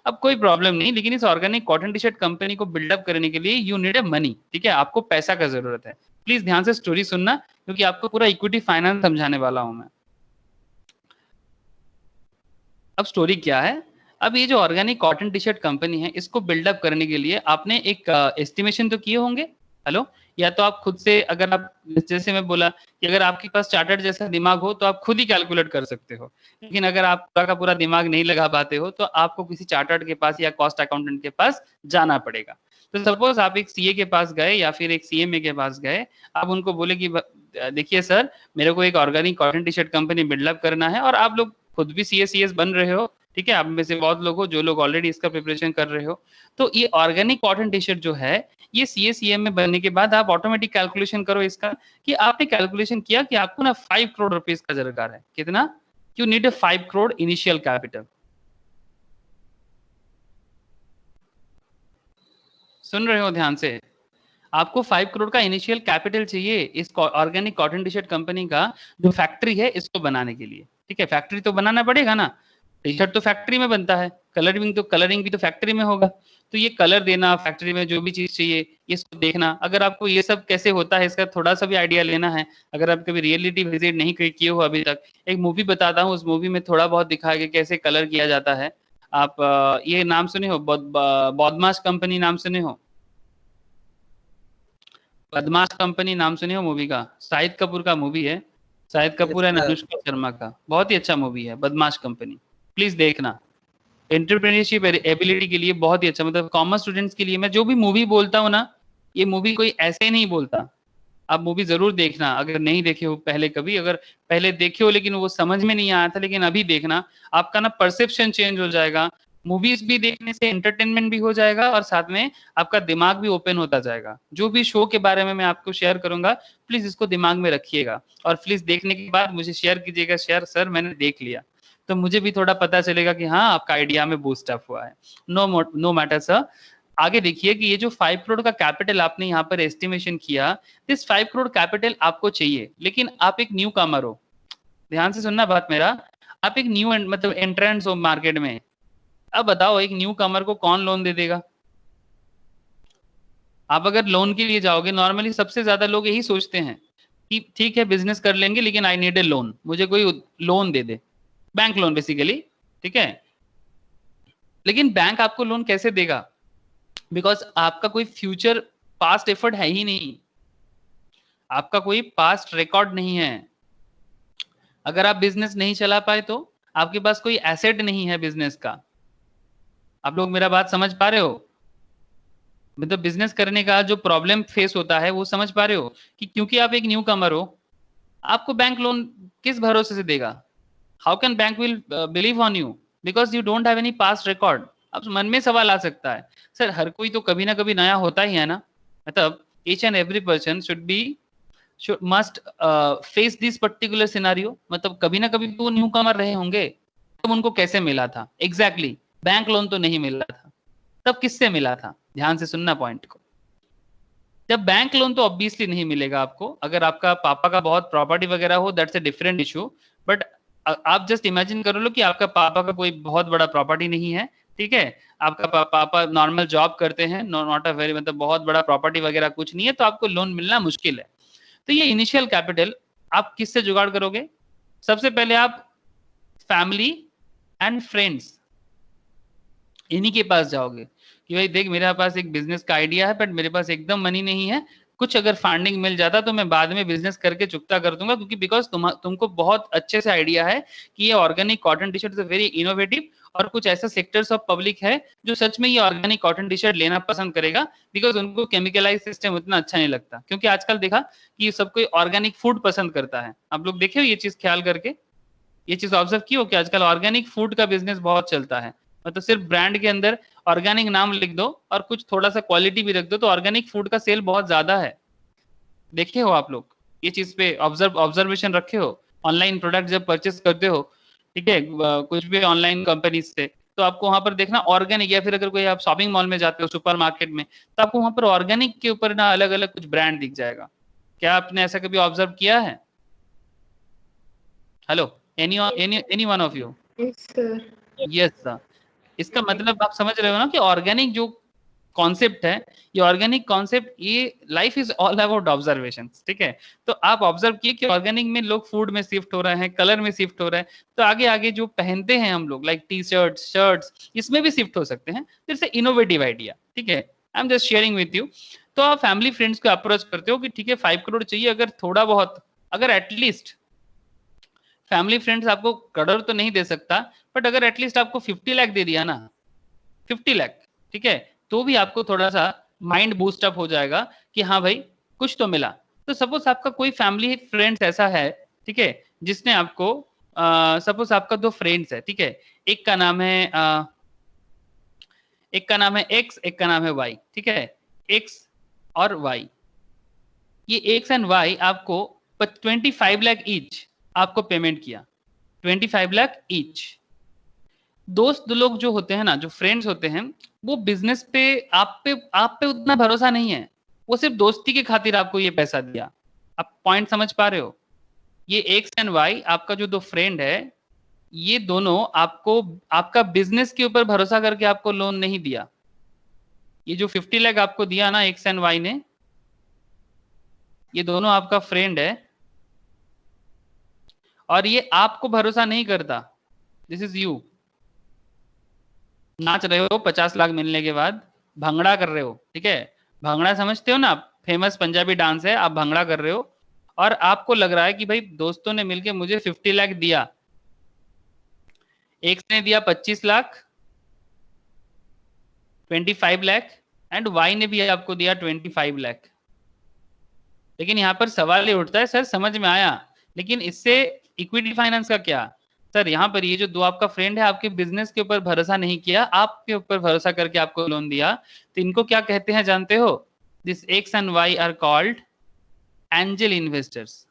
अब कोई प्रॉब्लम नहीं, लेकिन इस organic cotton T shirt company को बिल्डअप करने के लिए यू नीड ए मनी, ठीक है। आपको पैसा का जरूरत है। प्लीज ध्यान से स्टोरी सुनना, क्योंकि आपको पूरा इक्विटी फाइनेंस समझाने वाला हूं मैं। अब स्टोरी क्या है। अब ये जो organic cotton T shirt company है, इसको बिल्डअप करने के लिए आपने एक एस्टिमेशन तो किए होंगे। हेलो, या तो आप खुद से, अगर आप, जैसे मैं बोला कि अगर आपके पास चार्टर्ड जैसा दिमाग हो तो आप खुद ही कैलकुलेट कर सकते हो। लेकिन अगर आप पूरा का पूरा दिमाग नहीं लगा पाते हो तो आपको किसी चार्टर्ड के पास या कॉस्ट अकाउंटेंट के पास जाना पड़ेगा। तो सपोज आप एक सीए के पास गए या फिर एक सीएमए के पास गए। आप उनको बोले कि देखिए सर, मेरे को एक organic cotton T shirt company build up करना है, और आप लोग खुद भी सीएस बन रहे हो, ठीक है। आप में से बहुत लोग हो जो लोग ऑलरेडी इसका प्रिपरेशन कर रहे हो। तो ये ऑर्गेनिक कॉटन टी शर्ट जो है, ये सीएसीएम में बनने के बाद आप ऑटोमेटिक कैलकुलेशन करो इसका, कि आपने कैलकुलेशन किया कि आपको ना 5 करोड़ रुपीस का दरकार है। कितना? You need a 5 crore initial capital. सुन रहे हो ध्यान से? आपको 5 करोड़ का इनिशियल कैपिटल चाहिए इस organic cotton T shirt company का जो फैक्ट्री है इसको बनाने के लिए, ठीक है। फैक्ट्री तो बनाना पड़ेगा ना, टी शर्ट तो फैक्ट्री में बनता है, कलरिंग भी तो फैक्ट्री में होगा। तो ये कलर देना, फैक्ट्री में जो भी चीज चाहिए इसको देखना, अगर आपको ये सब कैसे होता है इसका थोड़ा सा भी आइडिया लेना है, अगर आप कभी रियलिटी विजिट नहीं किए हो अभी तक, एक मूवी बताता हूँ, उस मूवी में थोड़ा बहुत दिखाया गया कैसे कलर किया जाता है। आप ये नाम सुने हो, बदमाश कंपनी नाम सुने हो? बदमाश कंपनी नाम सुने हो मूवी का? शाहिद कपूर का मूवी है। शाहिद कपूर एंड अनुष्का शर्मा का, बहुत ही अच्छा मूवी है बदमाश कंपनी। प्लीज देखना। एंटरप्रेन्योरशिप एबिलिटी के लिए बहुत ही अच्छा, मतलब कॉमर्स स्टूडेंट्स के लिए मैं जो भी मूवी बोलता हूँ ना, ये मूवी कोई ऐसे नहीं बोलता। आप मूवी जरूर देखना, अगर नहीं देखे हो पहले कभी, अगर पहले देखे हो लेकिन वो समझ में नहीं आया था, लेकिन अभी देखना, आपका ना परसेप्शन चेंज हो जाएगा। मूवीज भी देखने से एंटरटेनमेंट भी हो जाएगा और साथ में आपका दिमाग भी ओपन होता जाएगा। जो भी शो के बारे में मैं आपको शेयर करूंगा, प्लीज इसको दिमाग में रखिएगा और प्लीज देखने के बाद मुझे शेयर कीजिएगा, शेयर सर मैंने देख लिया, तो मुझे भी थोड़ा पता चलेगा कि हाँ आपका आइडिया में बूस्ट अप हुआ है। नो मैटर सर, आगे देखिए कि ये जो 5 करोड़ का कैपिटल आपने यहाँ पर एस्टिमेशन किया, दिस 5 करोड़ कैपिटल आपको चाहिए, लेकिन आप एक न्यू कमर हो। ध्यान से सुनना बात मेरा, आप एक न्यू मतलब एंट्रेंस हो मार्केट में। अब बताओ एक न्यू कमर को कौन लोन दे देगा? आप अगर लोन के लिए जाओगे, नॉर्मली सबसे ज्यादा लोग यही सोचते हैं कि ठीक है बिजनेस कर लेंगे लेकिन आई नीड ए लोन, मुझे कोई लोन दे दे, बैंक लोन बेसिकली, ठीक है। लेकिन बैंक आपको लोन कैसे देगा? बिकॉज आपका कोई फ्यूचर पास्ट एफर्ट है ही नहीं, आपका कोई पास्ट रिकॉर्ड नहीं है। अगर आप बिजनेस नहीं चला पाए तो आपके पास कोई एसेट नहीं है बिजनेस का। आप लोग मेरा बात समझ पा रहे हो? मतलब बिजनेस करने का जो प्रॉब्लम फेस होता है वो समझ पा रहे हो कि क्योंकि आप एक न्यू कमर हो, आपको बैंक लोन किस भरोसे से देगा? How can bank will believe on you because you don't have any past record. अब मन में सवाल आ सकता है, सर हर कोई तो कभी ना कभी नया होता ही है ना, मतलब each and every person should be must face this particular scenario, मतलब कभी ना कभी तो न्यू कमर रहे होंगे, तब उनको कैसे मिला था? एग्जैक्टली बैंक लोन तो नहीं मिला था, तब किससे मिला था? ध्यान से सुनना पॉइंट को। जब बैंक लोन तो ऑब्वियसली नहीं मिलेगा आपको, अगर आपका पापा का बहुत प्रॉपर्टी वगैरह हो that's a different issue, but आप जस्ट इमेजिन कर लो कि आपका पापा का कोई बहुत बड़ा प्रॉपर्टी नहीं है, ठीक है, आपका पापा नॉर्मल जॉब करते हैं, नॉट अ वेरी मतलब बहुत बड़ा प्रॉपर्टी वगैरह कुछ नहीं है, तो आपको लोन मिलना मुश्किल है। तो ये इनिशियल कैपिटल आप किससे जुगाड़ करोगे? सबसे पहले आप फैमिली एंड फ्रेंड्स इन्हीं के पास जाओगे कि भाई देख मेरे पास एक बिजनेस का आइडिया है बट मेरे पास एकदम मनी नहीं है, कुछ अगर फंडिंग मिल जाता तो मैं बाद में बिजनेस करके चुकता कर दूंगा, क्योंकि बिकॉज तुमको बहुत अच्छे से आइडिया है कि ये organic cotton T shirt is very innovative, और कुछ ऐसा सेक्टर्स ऑफ पब्लिक है जो सच में ये ऑर्गेनिक कॉटन टी शर्ट लेना पसंद करेगा, बिकॉज उनको केमिकलाइज सिस्टम उतना अच्छा नहीं लगता। क्योंकि आजकल देखा कि सब कोई ऑर्गेनिक फूड पसंद करता है, आप लोग देखे हो ये चीज ख्याल करके, ये चीज ऑब्जर्व की हो कि आजकल ऑर्गेनिक फूड का बिजनेस बहुत चलता है। मतलब सिर्फ ब्रांड के अंदर ऑर्गेनिक नाम लिख दो और कुछ थोड़ा सा क्वालिटी भी रख दो तो ऑर्गेनिक फूड का सेल बहुत ज्यादा है। देखे हो आप लोग ये चीज पे ऑब्जर्वेशन रखे हो? ऑनलाइन प्रोडक्ट जब परचेस करते हो, ठीक है, कुछ भी ऑनलाइन कंपनी से, तो आपको वहां पर देखना ऑर्गेनिक, या फिर अगर कोई आप शॉपिंग मॉल में जाते हो सुपर मार्केट में, तो आपको वहां पर ऑर्गेनिक के ऊपर ना अलग अलग कुछ ब्रांड दिख जाएगा। क्या आपने ऐसा कभी ऑब्जर्व किया है? Hello, any one of you? Yes, sir. Yes sir. इसका मतलब आप समझ रहे हो ना कि ऑर्गेनिक जो कॉन्सेप्ट है, ये ऑर्गेनिक कॉन्सेप्ट, ये life is all about observation, ठीक है। तो आप ऑब्जर्व किए कि ऑर्गेनिक में लोग फूड में शिफ्ट हो रहे हैं, कलर में शिफ्ट हो रहे हैं, तो आगे आगे जो पहनते हैं हम लोग लाइक टी शर्ट शर्ट्स, इसमें भी शिफ्ट हो सकते हैं। इट्स इनोवेटिव आइडिया, ठीक है, I am just sharing with you. तो आप फैमिली फ्रेंड्स को अप्रोच करते हो कि ठीक है 5 करोड़ चाहिए, अगर थोड़ा बहुत, अगर एटलीस्ट फैमिली फ्रेंड्स आपको करोड़ तो नहीं दे सकता, बट अगर एटलीस्ट आपको 50 लाख दे दिया ना, 50 लाख, ठीक है, तो भी आपको थोड़ा सा माइंड बूस्ट अप हो जाएगा कि हाँ भाई कुछ तो मिला। तो सपोज आपका कोई फैमिली फ्रेंड्स ऐसा है, ठीक है, जिसने आपको सपोज आपका 2 फ्रेंड्स है, ठीक है, एक का नाम है एक का नाम है एक्स, एक का नाम है वाई, ठीक है, एक्स और वाई, ये एक्स एंड वाई आपको 25 लाख ईच आपको पेमेंट किया, 25 लाख ईच। दोस्त लोग जो होते हैं ना, जो फ्रेंड्स होते हैं, वो बिजनेस पे आप पे उतना भरोसा नहीं है, वो सिर्फ दोस्ती की खातिर आपको ये पैसा दिया। आप पॉइंट समझ पा रहे हो? ये एक्स एंड वाई आपका जो 2 फ्रेंड है, ये दोनों आपको आपका बिजनेस के ऊपर भरोसा करके आपको लोन नहीं दिया। ये जो 50 लाख आपको दिया ना एक्स एंड वाई ने, ये दोनों आपका फ्रेंड है और ये आपको भरोसा नहीं करता। This is you. नाच रहे हो 50 लाख मिलने के बाद, भंगड़ा कर रहे हो, ठीक है, भंगड़ा समझते हो ना, फेमस पंजाबी डांस है, आप भंगड़ा कर रहे हो और आपको लग रहा है कि भाई दोस्तों ने मिलके मुझे 50 लाख दिया, एक ने दिया 25 लाख 25 लाख एंड वाई ने भी आपको दिया 25 लाख। लेकिन यहाँ पर सवाल ये उठता है, सर समझ में आया, लेकिन इससे इक्विटी फाइनेंस का क्या? सर यहाँ पर ये जो 2 आपका फ्रेंड है, आपके बिजनेस के ऊपर भरोसा नहीं किया, आपके ऊपर भरोसा करके आपको लोन दिया, तो इनको क्या कहते हैं जानते हो? This X and Y are called angel investors.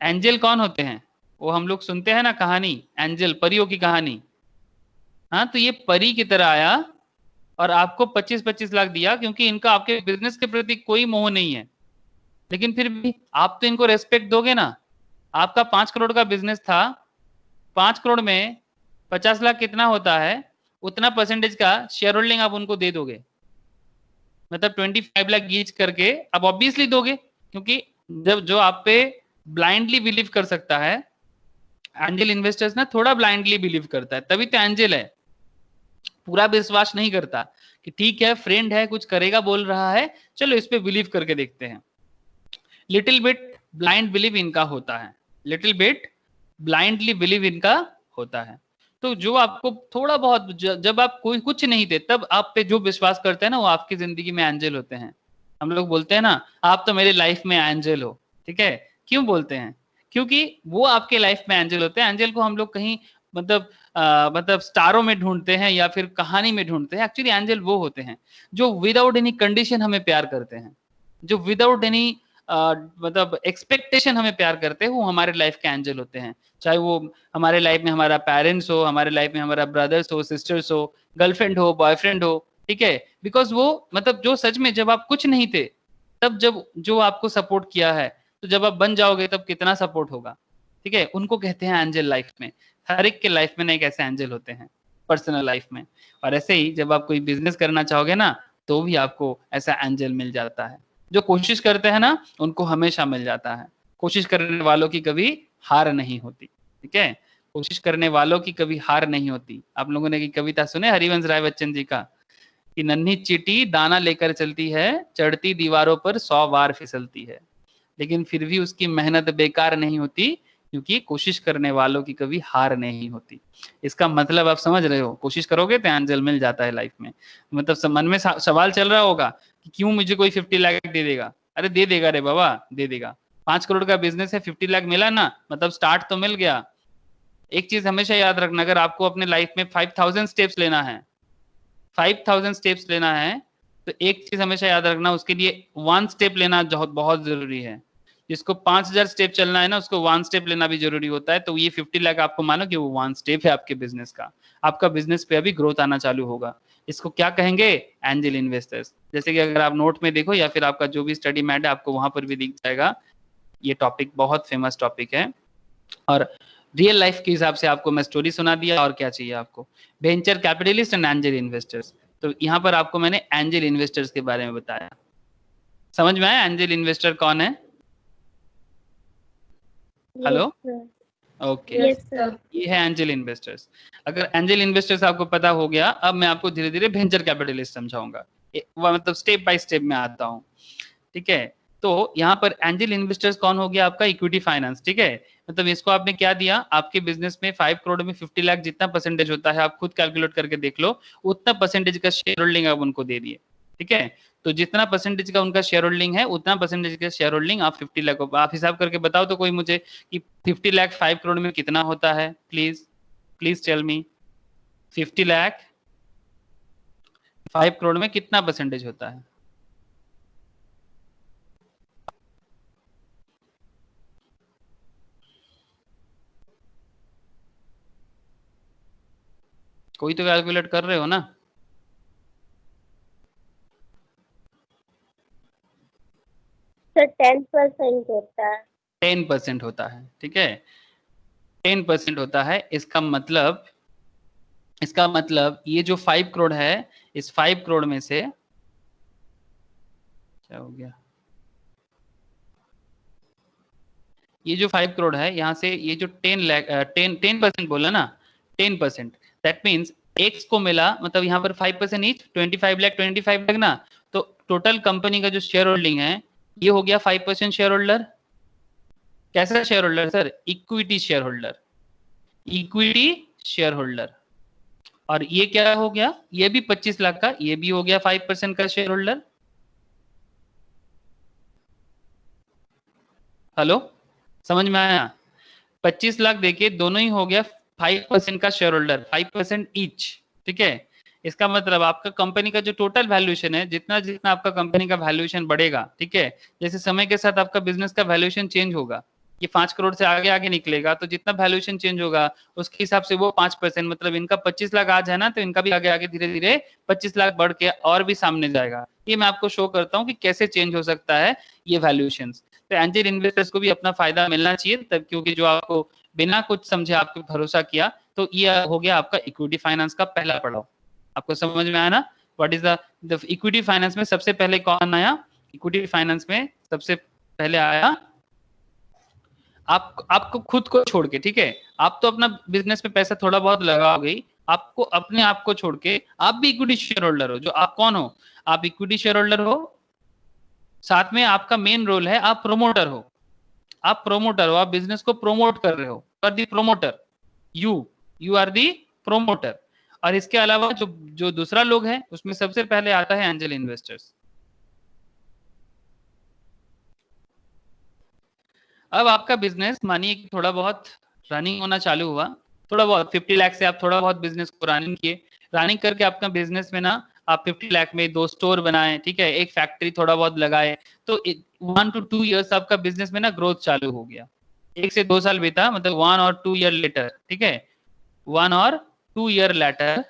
Angel कौन होते हैं? वो हम लोग सुनते हैं ना कहानी, एंजल परियों की कहानी। हाँ, तो ये परी की तरह आया और आपको 25-25 लाख दिया क्योंकि इनका आपके बिजनेस के प्रति कोई मोह नहीं है, लेकिन फिर भी आप तो इनको रेस्पेक्ट दोगे ना। आपका 5 करोड़ का बिजनेस था, 5 करोड़ में 50 लाख कितना होता है, उतना परसेंटेज का शेयर होल्डिंग आप उनको दे दोगे, मतलब 25 लाख ईच करके आप ऑब्वियसली दोगे, क्योंकि जब जो आप पे ब्लाइंडली बिलीव कर सकता है, एंजल इन्वेस्टर्स ना थोड़ा ब्लाइंडली बिलीव करता है, तभी तो एंजल है, पूरा विश्वास नहीं करता कि ठीक है फ्रेंड है कुछ करेगा बोल रहा है, चलो इस पे बिलीव करके देखते हैं। लिटिल बिट ब्लाइंड बिलीव इनका होता है, लिटिल बिट ब्लाइंडली बिलीव इनका होता है। तो जो आपको थोड़ा बहुत जब आप कोई कुछ नहीं थे तब आप पे जो विश्वास करते हैं ना, वो आपकी जिंदगी में एंजल होते हैं। हम लोग बोलते हैं ना आप तो मेरी लाइफ में एंजल हो, ठीक है, क्यों बोलते हैं, क्योंकि वो आपके लाइफ में एंजल होते हैं। एंजल को हम लोग कहीं मतलब स्टारों में ढूंढते हैं या फिर कहानी में ढूंढते हैं, एक्चुअली एंजल वो होते हैं जो विदाउट एनी कंडीशन हमें प्यार करते हैं, जो विदाउट एनी मतलब एक्सपेक्टेशन हमें प्यार करते हैं, वो हमारे लाइफ के एंजल होते हैं। चाहे वो हमारे लाइफ में हमारा पेरेंट्स हो, हमारे लाइफ में हमारा ब्रदर्स हो, सिस्टर्स हो, गर्लफ्रेंड हो, बॉयफ्रेंड हो, ठीक है, बिकॉज वो मतलब जो सच में जब आप कुछ नहीं थे तब जब जो आपको सपोर्ट किया है, तो जब आप बन जाओगे तब कितना सपोर्ट होगा, ठीक है, उनको कहते हैं एंजल लाइफ में। हर एक के लाइफ में ना एक ऐसे एंजल होते हैं पर्सनल लाइफ में, और ऐसे ही जब आप कोई बिजनेस करना चाहोगे ना तो भी आपको ऐसा एंजल मिल जाता है। जो कोशिश करते हैं ना उनको हमेशा मिल जाता है, कोशिश करने वालों की कभी हार नहीं होती, ठीक है, कोशिश करने वालों की कभी हार नहीं होती। आप लोगों ने की कविता सुने हरिवंश राय बच्चन जी का, कि नन्ही चींटी दाना लेकर चलती है, चढ़ती दीवारों पर 100 बार फिसलती है, लेकिन फिर भी उसकी मेहनत बेकार नहीं होती, क्योंकि कोशिश करने वालों की कभी हार नहीं होती। इसका मतलब आप समझ रहे हो, कोशिश करोगे तो एंजल मिल जाता है लाइफ में। मतलब मन में सवाल चल रहा होगा कि क्यों मुझे कोई 50 लाख दे देगा, अरे दे देगा रे बाबा, दे देगा। 5 करोड़ का बिजनेस है, 50 लाख मिला ना, मतलब स्टार्ट तो मिल गया। एक चीज हमेशा याद रखना, अगर आपको अपने लाइफ में 5000 स्टेप्स लेना है, 5000 स्टेप्स लेना है, तो एक चीज हमेशा याद रखना, उसके लिए 1 स्टेप लेना बहुत जरूरी है। जिसको 5000 स्टेप चलना है ना, उसको 1 स्टेप लेना भी जरूरी होता है। तो ये 50 लाख आपको मानो कि वो 1 स्टेप है आपके बिजनेस का, आपका बिजनेस पे अभी ग्रोथ आना चालू होगा। इसको क्या कहेंगे, एंजल इन्वेस्टर्स। जैसे कि अगर आप नोट में देखो या फिर आपका जो भी स्टडी मैट है आपको वहां पर भी दिख जाएगा, ये टॉपिक बहुत फेमस टॉपिक है। और रियल लाइफ के हिसाब से आपको मैं स्टोरी सुना दिया, और क्या चाहिए आपको, venture capitalist and angel investors. तो यहाँ पर आपको मैंने एंजल इन्वेस्टर्स के बारे में बताया। समझ में आया एंजल इन्वेस्टर कौन है? Hello, okay, Yes, sir. ये है एंजल इन्वेस्टर्स। अगर एंजल इन्वेस्टर्स आपको पता हो गया, अब मैं आपको धीरे धीरे वेंचर कैपिटलिस्ट समझाऊंगा, मतलब स्टेप बाय स्टेप में आता हूँ, ठीक है। तो यहाँ पर एंजल इन्वेस्टर्स कौन हो गया, आपका इक्विटी फाइनेंस, ठीक है। मतलब इसको आपने क्या दिया, आपके बिजनेस में 5 करोड़ में 50 लाख जितना परसेंटेज होता है, आप खुद कैलकुलेट करके देख लो, उतना परसेंटेज का शेयर होल्डिंग आप उनको दे दिए, ठीक है। तो जितना परसेंटेज का उनका शेयर होल्डिंग है, उतना परसेंटेज का शेयर होल्डिंग आप 50 लाख, आप हिसाब करके बताओ तो कोई मुझे कि 50 लाख 5 करोड़ में कितना होता है, please please tell me, 50 lakh 5 crore में कितना परसेंटेज होता है? कोई तो कैलकुलेट कर रहे हो ना? सर 10% होता है। 10% होता है, ठीक है, 10% होता है। इसका मतलब ये जो 5 करोड़ है, इस 5 करोड़ में से क्या हो गया, ये जो 5 करोड़ है यहाँ से ये जो 10% बोला ना, 10%, दैट मीन्स एक्स को मिला, मतलब यहाँ पर 5% ईच 25 लाख ना, तो टोटल कंपनी का जो शेयर होल्डिंग है ये हो गया 5% शेयर होल्डर। कैसा share holder sir, equity share holder, equity share holder. और ये क्या हो गया, ये भी 25 लाख का, ये भी हो गया 5% का शेयर होल्डर। हेलो, समझ में आया? 25 लाख देखिए दोनों ही हो गया 5% का शेयर होल्डर, 5% ईच, ठीक है। इसका मतलब आपका कंपनी का जो टोटल वैल्यूएशन है, जितना जितना आपका कंपनी का वैल्यूएशन बढ़ेगा, ठीक है, जैसे समय के साथ आपका बिजनेस का वैल्यूएशन चेंज होगा, ये 5 करोड़ से आगे आगे निकलेगा तो जितना वैल्यूएशन चेंज होगा उसके हिसाब से वो 5%, मतलब इनका 25 लाख आज है ना, तो इनका भी आगे आगे धीरे धीरे 25 लाख बढ़ के और भी सामने जाएगा। ये मैं आपको शो करता हूँ कि कैसे चेंज हो सकता है ये वैल्यूएशन। तो एंजल इन्वेस्टर्स को भी अपना फायदा मिलना चाहिए तब, क्योंकि जो आपको बिना कुछ समझे आपको भरोसा किया, तो ये हो गया आपका इक्विटी फाइनेंस का पहला पड़ाव। आपको समझ में आया ना? What is the equity finance में सबसे पहले कौन आया? इक्विटी फाइनेंस में सबसे पहले आया आपको खुद को छोड़ के, ठीक है? आप तो अपना बिजनेस में पैसा थोड़ा बहुत लगाओगे, आपको अपने आप को छोड़ के आप भी इक्विटी शेयर होल्डर हो। जो आप कौन हो? आप इक्विटी शेयर होल्डर हो, साथ में आपका मेन रोल है आप प्रमोटर हो। आप प्रमोटर हो, आप बिजनेस को प्रमोट कर रहे हो। You are the promoter, you are the promoter. और इसके अलावा जो दूसरा लोग है उसमें सबसे पहले आता है एंजल इन्वेस्टर्स। अब आपका बिजनेस मानिए कि थोड़ा बहुत रनिंग होना चालू हुआ, थोड़ा बहुत 50 लाख से आप थोड़ा बहुत बिजनेस को रनिंग किए, रनिंग करके आपका बिजनेस में ना आप 50 लाख में 2 स्टोर बनाए, ठीक है, एक फैक्ट्री थोड़ा बहुत लगाए, तो 1 to 2 years आपका बिजनेस में ना ग्रोथ चालू हो गया। 1 से 2 साल बीता, मतलब 1 or 2 year लेटर, ठीक है, 1 or 2 year लेटर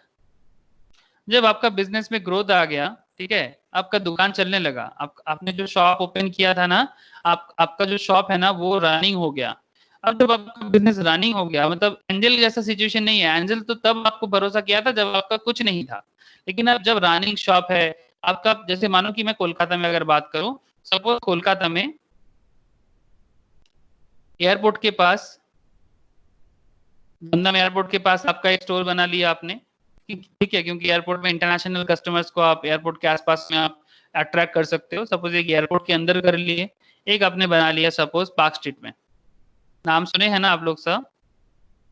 जब आपका बिजनेस में ग्रोथ आ गया, ठीक है, आपका दुकान चलने लगा, आपने जो शॉप ओपन किया था ना, आपका जो शॉप है ना वो रनिंग हो गया। अब जब आपका बिजनेस रनिंग हो गया, मतलब एंजल जैसा सिचुएशन नहीं है। एंजल तो तब आपको भरोसा किया था जब आपका कुछ नहीं था, लेकिन अब जब रनिंग शॉप है आपका, जैसे मानो कि मैं कोलकाता में अगर बात करूं, सपोज कोलकाता में एयरपोर्ट के पास, दमदम एयरपोर्ट के पास आपका एक स्टोर बना लिया आपने, ठीक है, क्योंकि एयरपोर्ट में इंटरनेशनल कस्टमर्स को आप एयरपोर्ट के आसपास में आप अट्रैक्ट कर सकते हो। सपोज एक एयरपोर्ट के अंदर कर लिए, एक आपने बना लिया सपोज पार्क स्ट्रीट में। नाम सुने हैं ना आप लोग सब?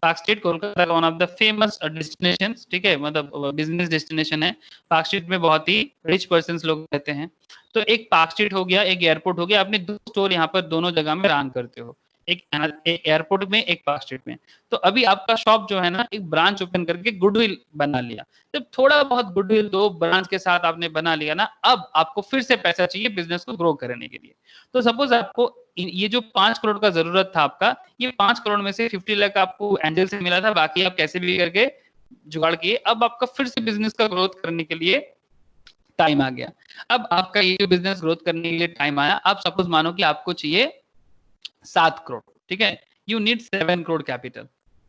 पार्क स्ट्रीट कोलकाता का one of the famous destination, ठीक है, मतलब बिजनेस डेस्टिनेशन है। पार्क स्ट्रीट में बहुत ही रिच पर्सन्स लोग रहते हैं। तो एक पार्क स्ट्रीट हो गया, एक एयरपोर्ट हो गया, आपने 2 स्टोर यहाँ पर दोनों जगह में रन करते हो, एक एयरपोर्ट में, एक पार्क स्ट्रीट में। तो अभी आपका शॉप जो है ना, एक ब्रांच ओपन करके गुडविल बना लिया। जब थोड़ा बहुत गुडविल 2 ब्रांच के साथ आपने बना लिया ना, अब आपको फिर से पैसा चाहिए बिजनेस को ग्रो करने के लिए। तो सपोज आपको ये जो 5 करोड़ का जरूरत था आपका, ये 5 करोड़ में से 50 लाख आपको एंजल से मिला था, बाकी आप कैसे भी करके जुगाड़ किए। अब आपका फिर से बिजनेस का ग्रोथ करने के लिए टाइम आ गया। अब आपका ये बिजनेस ग्रोथ करने के लिए टाइम आया। आप सपोज मानो कि आपको चाहिए 7 करोड़, ठीक है, you need 7 crore capital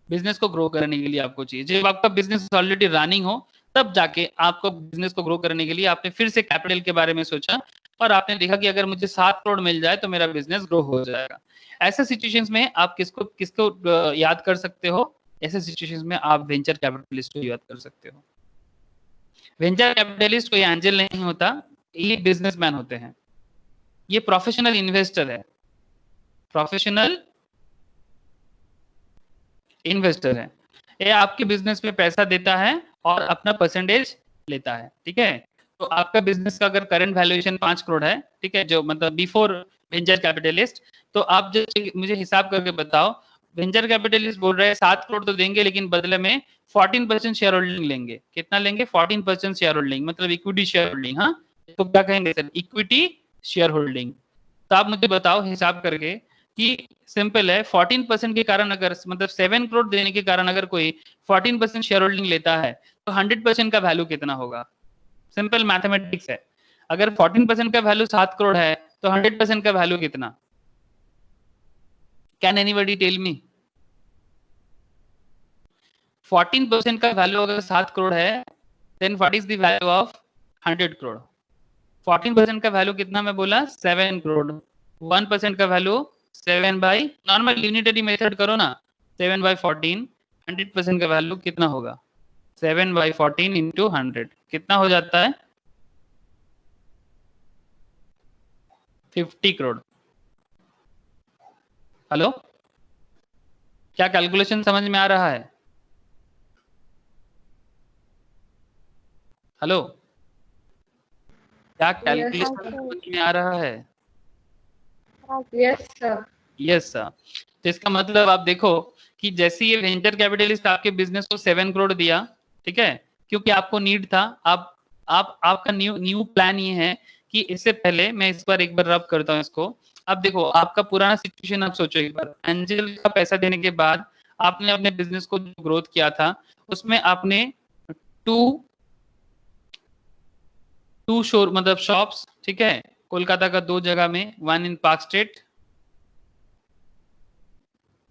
business को ग्रो करने के लिए आपको चाहिए। जब आपका बिजनेस ऑलरेडी रनिंग हो, तब जाके आपको बिजनेस को ग्रो करने के लिए आपने फिर से कैपिटल के बारे में सोचा और आपने देखा कि अगर मुझे 7 करोड़ मिल जाए तो मेरा बिजनेस ग्रो हो जाएगा। ऐसे सिचुएशंस में आप किसको किसको याद कर सकते हो? ऐसे सिचुएशंस में आप वेंचर कैपिटलिस्ट को याद कर सकते हो। वेंचर कैपिटलिस्ट कोई एंजल नहीं होता, ये बिजनेसमैन होते हैं, ये प्रोफेशनल इन्वेस्टर है, प्रोफेशनल इन्वेस्टर है। ये आपके बिजनेस में पैसा देता है और अपना परसेंटेज लेता है, ठीक है। तो आपका बिजनेस का अगर करंट वैल्यूएशन 5 करोड़ है, ठीक है, जो मतलब बिफोर वेंचर कैपिटलिस्ट, तो आप जो मुझे हिसाब करके बताओ, वेंचर कैपिटलिस्ट बोल रहे हैं 7 करोड़ तो देंगे, लेकिन बदले में 14% शेयर होल्डिंग लेंगे। कितना लेंगे? 14% शेयर होल्डिंग, मतलब इक्विटी शेयर होल्डिंग। हाँ, तो क्या कहेंगे सर? Equity share holding. तो आप मुझे बताओ हिसाब करके कि सिंपल है, 14% के कारण अगर, मतलब 7 करोड़ देने के कारण अगर कोई 14% शेयर होल्डिंग लेता है, तो 100% का वैल्यू कितना होगा? सिंपल मैथमेटिक्स है। अगर 14% का वैल्यू 7 करोड़ है, तो 100% का वैल्यू कितना? Can anybody tell me? 14% का वैल्यू अगर 7 करोड़ है, then what is the value of 100 crore? 14% का वैल्यू कितना मैं बोला? 7 करोड़। 1% का value 7 by, normal unitary method करो ना, 7 बाई 14, 100% का वैल्यू कितना होगा? 7 बाई 14 इंटू 100 कितना हो जाता है? 50 करोड़। हेलो, क्या कैलकुलेशन समझ में आ रहा है? हेलो, क्या कैलकुलेशन समझ में आ रहा है? Yes, sir. Yes sir. तो इसका मतलब आप देखो कि जैसे ये वेंचर कैपिटलिस्ट आपके बिजनेस को 7 करोड़ दिया, ठीक है, क्योंकि आपको नीड था। आप आपका न्यू प्लान ये है कि इससे पहले मैं इस बार एक बार रब करता हूँ इसको। अब देखो आपका पुराना सिचुएशन आप सोचो एक बार, एंजल का पैसा देने के बाद आपने अपने बिजनेस को जो ग्रोथ किया था उसमें आपने टू शोर मतलब शॉप्स, ठीक है, कोलकाता का 2 जगह में, वन इन पार्क स्ट्रीट,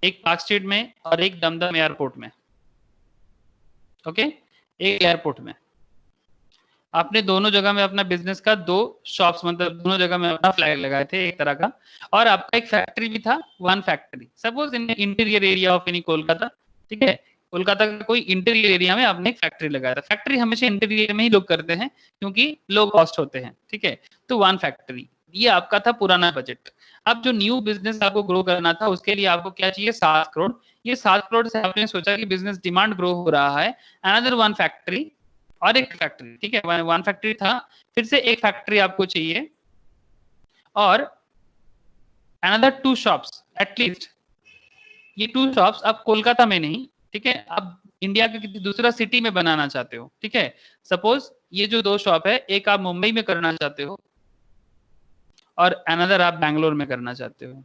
एक पार्क स्ट्रीट में और एक दमदम एयरपोर्ट में, ओके, एक एयरपोर्ट में आपने दोनों जगह में अपना बिजनेस का 2 शॉप्स मतलब दोनों जगह में अपना फ्लैग लगाए थे एक तरह का, और आपका एक फैक्ट्री भी था, one factory suppose in interior area of any Kolkata, ठीक है, कोलकाता का कोई इंटीरियर एरिया में आपने एक फैक्ट्री लगाया था। फैक्ट्री हमेशा इंटीरियर में ही लोग करते हैं क्योंकि लो कॉस्ट होते हैं, ठीक है, तो वन फैक्ट्री, ये आपका था पुराना बजट। अब जो न्यू बिजनेस आपको ग्रो करना था उसके लिए आपको क्या चाहिए, 7 करोड़। ये 7 करोड़ से आपने सोचा कि बिजनेस डिमांड ग्रो हो रहा है, अनदर वन फैक्ट्री और एक फैक्ट्री, ठीक है, वन फैक्ट्री था, फिर से एक फैक्ट्री आपको चाहिए और अनदर 2 शॉप्स एटलीस्ट। ये 2 शॉप्स आप कोलकाता में नहीं, ठीक है, आप इंडिया के किसी दूसरा सिटी में बनाना चाहते हो, ठीक है, सपोज ये जो 2 शॉप है, एक आप मुंबई में करना चाहते हो और अनदर आप बैंगलोर में करना चाहते हो,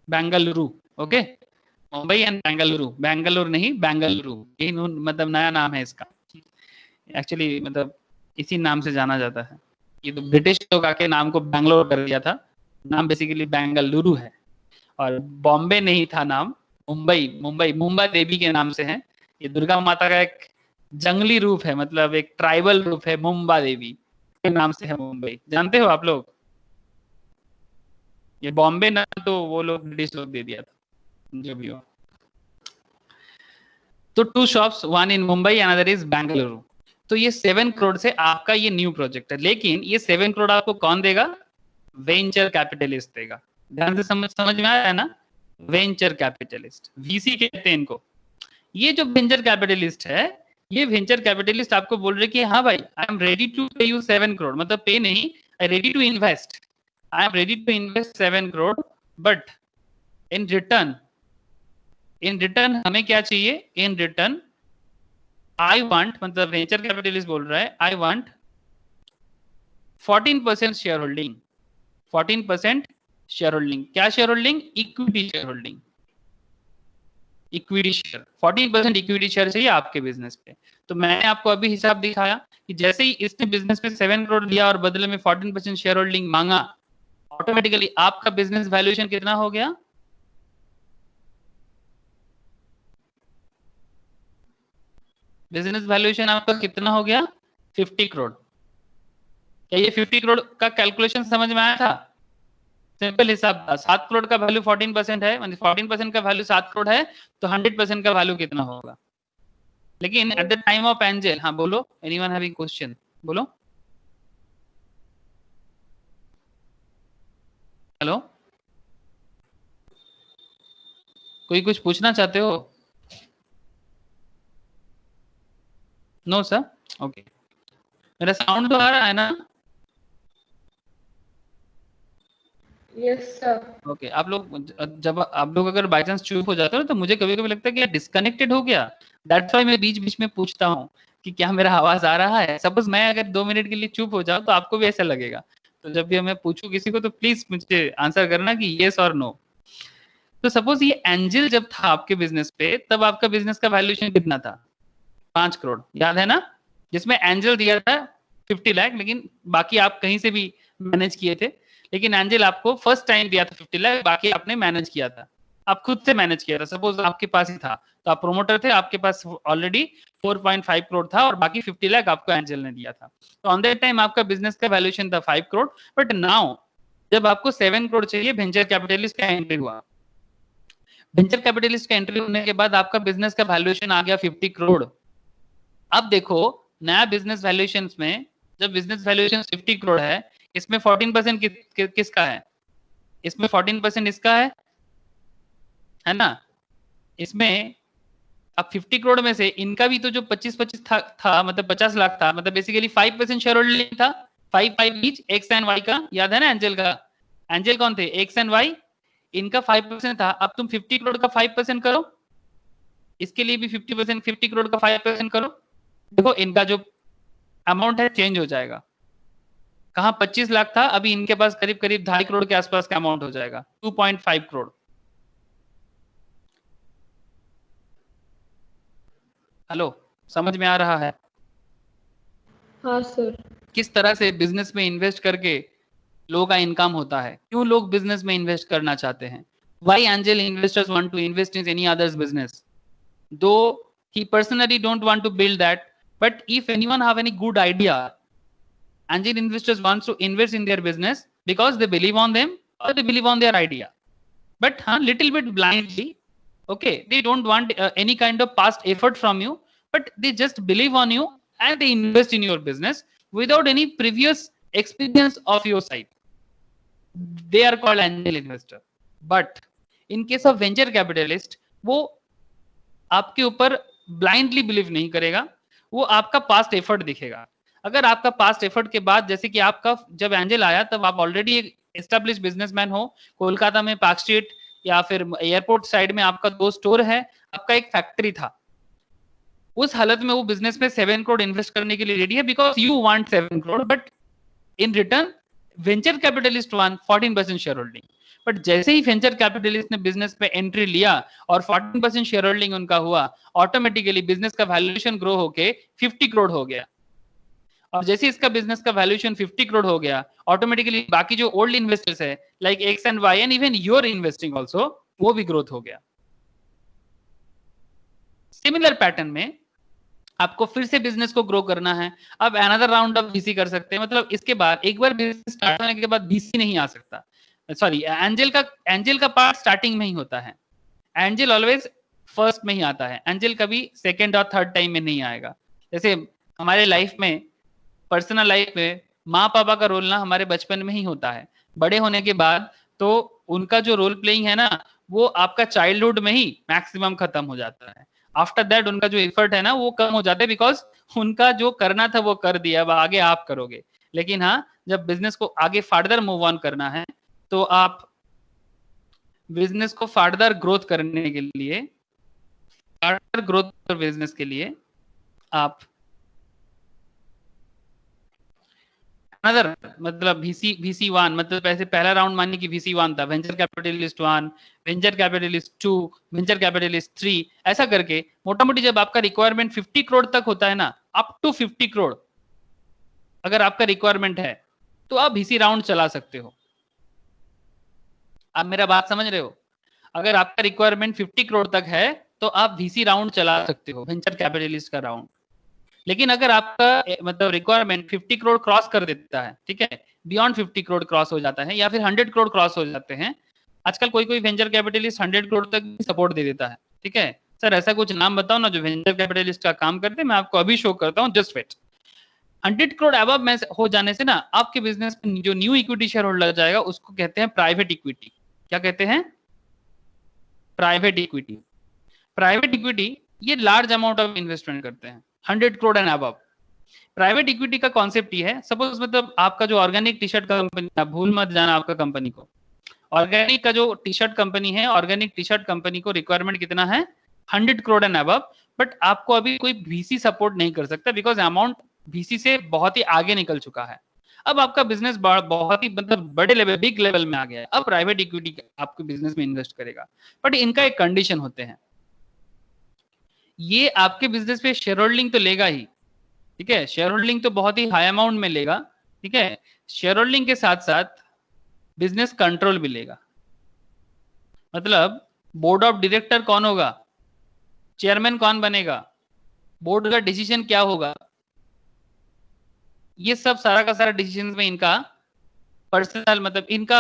बेंगलुरु, ओके, मुंबई एंड बेंगलुरु, बेंगलोर नहीं बेंगलुरु, ये मतलब नया नाम है इसका, एक्चुअली मतलब इसी नाम से जाना जाता है। ये तो ब्रिटिश लोग आके नाम को बैंगलोर कर दिया था, नाम बेसिकली बेंगलुरु है, और बॉम्बे नहीं था नाम, मुंबई मुंबा देवी के नाम से है। ये दुर्गा माता का एक जंगली रूप है, मतलब एक ट्राइबल रूप है, मुंबा देवी के नाम से है मुंबई, जानते हो आप लोग। ये बॉम्बे ना तो वो लोग ब्रिटिश लोग दे दिया था, जो भी हो। तो 2 shops, one in Mumbai another is Bengaluru. तो ये 7 करोड़ से आपका ये न्यू प्रोजेक्ट है, लेकिन ये 7 करोड़ आपको कौन देगा, वेंचर कैपिटलिस्ट देगा। ध्यान से समझ में आया है ना, वेंचर कैपिटलिस्ट, वीसी कहते हैं इनको। ये जो वेंचर कैपिटलिस्ट है, ये वेंचर कैपिटलिस्ट आपको बोल रहे कि हाँ भाई I am ready to pay you 7 crore, मतलब पे नहीं, I ready to invest, I am ready to invest 7 crore, but in return हमें क्या चाहिए, इन रिटर्न आई वांट, मतलब वेंचर कैपिटलिस्ट बोल रहा है I want 14% share holding, 14% share holding, क्या share holding, equity share holding, equity share, 14% equity share चाहिए आपके बिजनेस पे। तो मैंने आपको अभी हिसाब दिखाया कि जैसे ही इसने बिजनेस पे 7 करोड़ दिया और बदले में 14% शेयर होल्डिंग मांगा, ऑटोमेटिकली आपका बिजनेस वैल्यूएशन कितना हो गया, बिजनेस वैल्यूएशन आपका कितना हो गया, 50 करोड़। क्या ये 50 करोड़ का कैलकुलेशन समझ में आया था, सिंपल हिसाब था। 7 करोड़ का वैल्यू 14% है, मतलब 14% का वैल्यू 7 करोड़ है, तो 100% का वैल्यू कितना होगा। लेकिन at the time of angel, हाँ बोलो, एनीवन हैविंग क्वेश्चन, बोलो, हेलो, कोई कुछ पूछना चाहते हो, नो सर, ओके, मेरा साउंड तो आ रहा है ना, Yes, sir. ओके। आप लोग जब आप लोग अगर बाय चांस चुप हो जाते हो तो मुझे कभी कभी लगता है कि डिस्कनेक्टेड हो गया, दैट्स व्हाई मैं बीच बीच में पूछता हूँ कि क्या मेरा आवाज आ रहा है। सपोज मैं अगर 2 मिनट के लिए चुप हो जाऊं तो आपको भी ऐसा लगेगा, तो जब भी मैं पूछूं किसी को तो प्लीज मुझे आंसर करना कि येस और नो। तो सपोज ये एंजल जब था आपके बिजनेस पे, तब आपका बिजनेस का वैल्यूएशन कितना था, 5 करोड़, याद है ना, जिसमें एंजल दिया था 50 लाख, लेकिन बाकी आप कहीं से भी मैनेज किए थे, लेकिन एंजल आपको फर्स्ट टाइम दिया था 50 लाख, बाकी आपने मैनेज किया था, आप खुद से मैनेज किया था। सपोज आपके पास ही था तो आप प्रोमोटर थे, आपके पास ऑलरेडी 4.5 करोड़ था और बाकी 50 लाख आपको एंजल ने दिया था। तो ऑन दैट टाइम आपका बिजनेस का वैल्यूएशन था 5 करोड़, बट नाउ जब आपको 7 करोड़ चाहिए, वेंचर कैपिटलिस्ट का एंट्री हुआ, वेंचर कैपिटलिस्ट का एंट्री होने के बाद आपका बिजनेस का वैल्यूएशन आ गया 50 करोड़। अब देखो नया बिजनेस वैल्यूएशन में जब बिजनेस वैल्यूएशन 50 करोड़ है, इसमें 14% किसका है, इसमें 14% इसका है ना, इसमें अब 50 करोड़ में से इनका भी तो जो 25-25 था मतलब 50 लाख था, मतलब बेसिकली 5% शेयर होल्डिंग था, 5 ईच, एक्स एंड वाई का, याद है ना एंजल का, एंजल कौन थे, एक्स एंड वाई, इनका 5% था। अब तुम 50 करोड़ का 5% करो, इसके लिए भी 50%, 50 करोड़ का 5% करो, देखो इनका जो अमाउंट है चेंज हो जाएगा, कहाँ 25 लाख था, अभी इनके पास करीब करीब 2.5 करोड़ के आसपास का अमाउंट हो जाएगा, 2.5 करोड़। हेलो, समझ में आ रहा है? हाँ सर। किस तरह से बिजनेस में इन्वेस्ट करके लोगों का इनकम होता है, क्यों लोग बिजनेस में इन्वेस्ट करना चाहते हैं, why angel investors want to invest in any other's business, though he personally don't want to build that, but if anyone have any good idea, angel investors wants to invest in their business because they believe on them or they believe on their idea, but little bit blindly. Okay, they don't want any kind of past effort from you, but they just believe on you and they invest in your business without any previous experience of your side. They are called angel investor. But in case of venture capitalist, वो आपके ऊपर blindly believe नहीं करेगा, वो आपका past effort दिखेगा। अगर आपका पास्ट एफर्ट के बाद, जैसे कि आपका जब एंजल आया तब आप ऑलरेडी एक एस्टेब्लिश बिजनेसमैन हो, कोलकाता में पार्क स्ट्रीट या फिर एयरपोर्ट साइड में आपका 2 स्टोर है, आपका एक फैक्ट्री था, उस हालत में वो बिजनेस में 7 करोड़ इन्वेस्ट करने के लिए रेडी है because you want 7 crore, but in return venture capitalist want 14% share holding. But जैसे ही वेंचर कैपिटलिस्ट ने बिजनेस में एंट्री लिया और 14% शेयर होल्डिंग उनका हुआ, ऑटोमेटिकली बिजनेस का वैल्यूएशन ग्रो होके 50 करोड़ हो गया। और जैसे इसका बिजनेस का वैल्यूएशन 50 करोड़ हो गया, ऑटोमेटिकली बाकी जो ओल्ड इन्वेस्टर्स है like X and Y and even your investing also, वो भी ग्रोथ हो गया। सिमिलर पैटर्न में आपको फिर से बिजनेस को ग्रो करना है, अब अनदर राउंड ऑफ वीसी कर सकते हैं। मतलब इसके बाद एक बार बिजनेस स्टार्ट होने के बाद वीसी नहीं आ सकता, सॉरी एंजल का पार्ट स्टार्टिंग में ही होता है, एंजल ऑलवेज फर्स्ट में ही आता है, एंजल कभी सेकंड और थर्ड टाइम में नहीं आएगा। जैसे हमारे लाइफ में, पर्सनल लाइफ में माँ पापा का रोल ना हमारे बचपन में ही होता है, बड़े होने के बाद तो उनका जो रोल प्लेइंग है ना, वो आपका चाइल्डहुड में ही मैक्सिमम खत्म हो जाता है। आफ्टर दैट उनका जो एफर्ट है ना वो कम हो जाता है, बिकॉज उनका जो करना था वो कर दिया, अब आगे आप करोगे। लेकिन हाँ, जब बिजनेस को आगे फर्दर मूव ऑन करना है तो आप बिजनेस को फर्दर ग्रोथ करने के लिए, फर्दर ग्रोथ बिजनेस के लिए आप अनदर, मतलब VC 1, मतलब पैसे पहला राउंड मानिए कि VC 1 था, venture capitalist 1, venture capitalist 2, venture capitalist 3, ऐसा करके मोटा मोटी जब आपका रिक्वायरमेंट 50 करोड़ तक होता है ना, अप टू 50 करोड़ अगर आपका रिक्वायरमेंट है तो आप VC राउंड चला सकते हो। आप मेरा बात समझ रहे हो? अगर आपका रिक्वायरमेंट 50 करोड़ तक है तो आप VC राउंड चला सकते हो, वेंचर कैपिटलिस्ट का राउंड। लेकिन अगर आपका मतलब रिक्वायरमेंट 50 करोड़ क्रॉस कर देता है, ठीक है, बियॉन्ड 50 करोड़ क्रॉस हो जाता है या फिर 100 करोड़ क्रॉस हो जाते हैं, आजकल कोई कोई वेंचर कैपिटलिस्ट 100 करोड़ तक भी सपोर्ट दे देता है। ठीक है सर, ऐसा कुछ नाम बताओ ना जो वेंचर कैपिटलिस्ट का काम करते हैं, मैं आपको अभी शो करता हूँ, जस्ट वेट। 100 करोड़ अबव में हो जाने से ना आपके बिजनेस में जो न्यू इक्विटी शेयर होल्डर जाएगा उसको कहते हैं प्राइवेट इक्विटी। क्या कहते हैं? Private equity. प्राइवेट इक्विटी ये लार्ज अमाउंट ऑफ इन्वेस्टमेंट करते हैं, 100 crore and above. Private equity का कॉन्सेप्ट ये है, सपोज मतलब आपका जो ऑर्गेनिक टी शर्ट कंपनी, भूल मत जाना आपका कंपनी को, ऑर्गेनिक का जो टी शर्ट कंपनी है, ऑर्गेनिक टी शर्ट कंपनी को रिक्वायरमेंट कितना है? 100 करोड़ एंड अबव। बट आपको अभी कोई VC सपोर्ट नहीं कर सकता बिकॉज अमाउंट VC से बहुत ही आगे निकल चुका है। अब आपका बिजनेस बहुत ही मतलब बड़े लेवल, बिग लेवल में आ गया है, अब प्राइवेट इक्विटी आपके बिजनेस में इन्वेस्ट करेगा। बट इनका एक कंडीशन होते हैं, ये आपके बिजनेस पे शेयर होल्डिंग तो लेगा ही, ठीक है, शेयर होल्डिंग तो बहुत ही हाई अमाउंट में लेगा, ठीक है, शेयर होल्डिंग के साथ साथ बिजनेस कंट्रोल भी लेगा। मतलब बोर्ड ऑफ डायरेक्टर कौन होगा, चेयरमैन कौन बनेगा, बोर्ड का डिसीजन क्या होगा, ये सब सारा का सारा डिसीजन में इनका पर्सनल मतलब इनका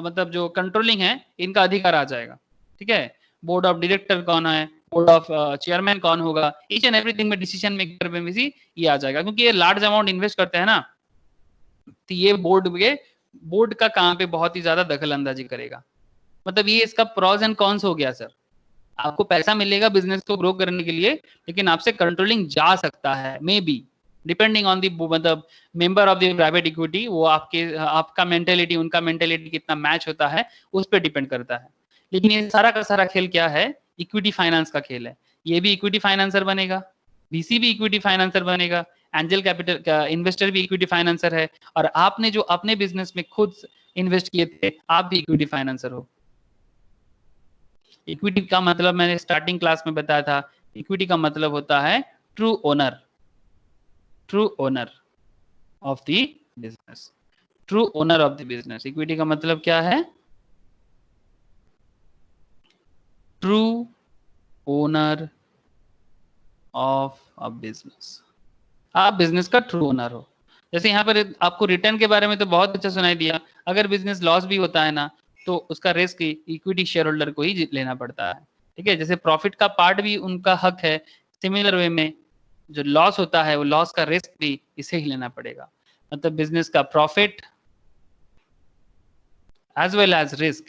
मतलब जो कंट्रोलिंग है इनका अधिकार आ जाएगा। ठीक है, बोर्ड ऑफ डायरेक्टर कौन है, बोर्ड ऑफ चेयरमैन कौन होगा, ईच एंड एवरीथिंग में डिसीजन मेकर में भी ये आ जाएगा, क्योंकि ये लार्ज अमाउंट इन्वेस्ट करते हैं ना, तो ये बोर्ड का काम पे बहुत ही ज्यादा दखल अंदाजी करेगा। मतलब ये इसका प्रॉस एंड कॉन्स हो गया सर। आपको पैसा मिलेगा बिजनेस को ग्रो करने के लिए, लेकिन आपसे कंट्रोलिंग जा सकता है, maybe depending on the मतलब member of the private equity, वो आपका मेंटेलिटी उनका मेंटेलिटी कितना मैच होता है उस पर डिपेंड करता है। लेकिन ये सारा का सारा खेल क्या है? इक्विटी फाइनेंस का खेल है। ये भी इक्विटी फाइनेंसर बनेगा, VC भी इक्विटी फाइनेंसर बनेगा, एंजल कैपिटल का इन्वेस्टर भी इक्विटी फाइनेंसर है, और आपने जो अपने बिजनेस में खुद इन्वेस्ट किए थे आप भी इक्विटी फाइनेंसर हो। इक्विटी का मतलब मैंने स्टार्टिंग क्लास में बताया था, इक्विटी का मतलब होता है true owner, true owner of the business, true owner of the business. Equity का मतलब क्या है? True owner of a business, आप बिजनेस का ट्रू ओनर हो। जैसे यहाँ पर आपको रिटर्न के बारे में तो बहुत अच्छा सुनाई दिया, अगर बिजनेस लॉस भी होता है ना तो उसका रिस्क इक्विटी शेयर होल्डर को ही लेना पड़ता है, ठीक है। जैसे प्रॉफिट का पार्ट भी उनका हक है, सिमिलर वे में जो लॉस होता है वो लॉस का रिस्क भी इसे ही लेना पड़ेगा। मतलब बिजनेस का profit as well as risk,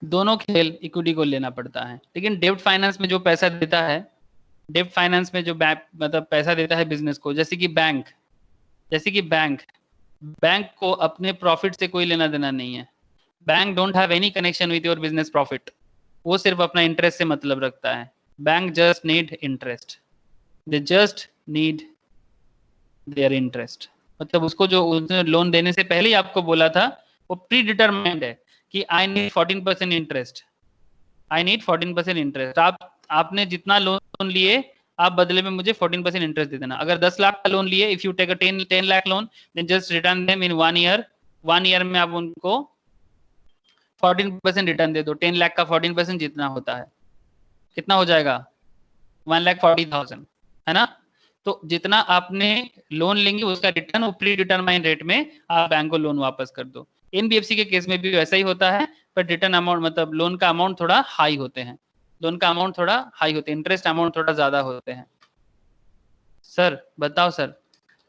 दोनों खेल इक्विटी को लेना पड़ता है। लेकिन डेब्ट फाइनेंस में जो पैसा देता है, डेब्ट फाइनेंस में जो मतलब पैसा देता है बिजनेस को, जैसे कि बैंक, जैसे कि बैंक को अपने प्रॉफिट से कोई लेना देना नहीं है। Bank don't have any connection with your business profit, वो सिर्फ अपना इंटरेस्ट से मतलब रखता है। Bank just need interest, they just need their interest. मतलब उसको जो उसने लोन देने से पहले ही आपको बोला था वो प्री डिटरमाइंड है कि I need 14% interest, I need 14% interest. आपने जितना लोन लिए आप बदले में मुझे 14% इंटरेस्ट दे देना। अगर 10 लाख का लोन लिए, if you take a 10 lakh loan, then just return them in 1 year. 1 year में आप उनको 14% रिटर्न दे दो। 10 लाख का 14% जितना होता है कितना हो जाएगा? 1,40,000, है ना। तो जितना आपने लोन लेंगे उसका रिटर्न वो प्री डिटरमाइन रेट में आप बैंक को लोन वापस कर दो। एनबीएफसी के केस में भी वैसा ही होता है, पर रिटर्न अमाउंट मतलब लोन का अमाउंट थोड़ा हाई होते हैं, लोन का अमाउंट थोड़ा हाई होते हैं, इंटरेस्ट अमाउंट थोड़ा ज्यादा होते हैं। सर बताओ सर,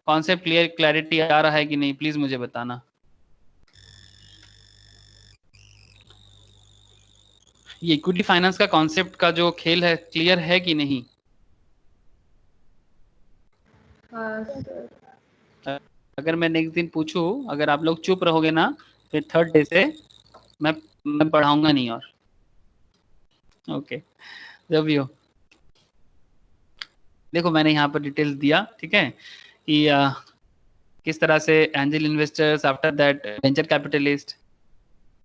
कॉन्सेप्ट क्लियर, क्लैरिटी आ रहा है कि नहीं, प्लीज मुझे बताना। ये इक्विटी फाइनेंस का कॉन्सेप्ट का जो खेल है क्लियर है कि नहीं? हाँ सर। अगर मैं नेक्स्ट दिन पूछूं, अगर आप लोग चुप रहोगे ना, फिर थर्ड डे से मैं पढ़ाऊंगा नहीं। और ओके, जब भी हो देखो मैंने यहाँ पर डिटेल्स दिया, ठीक है, कि किस तरह से angel investors, after that venture capitalist.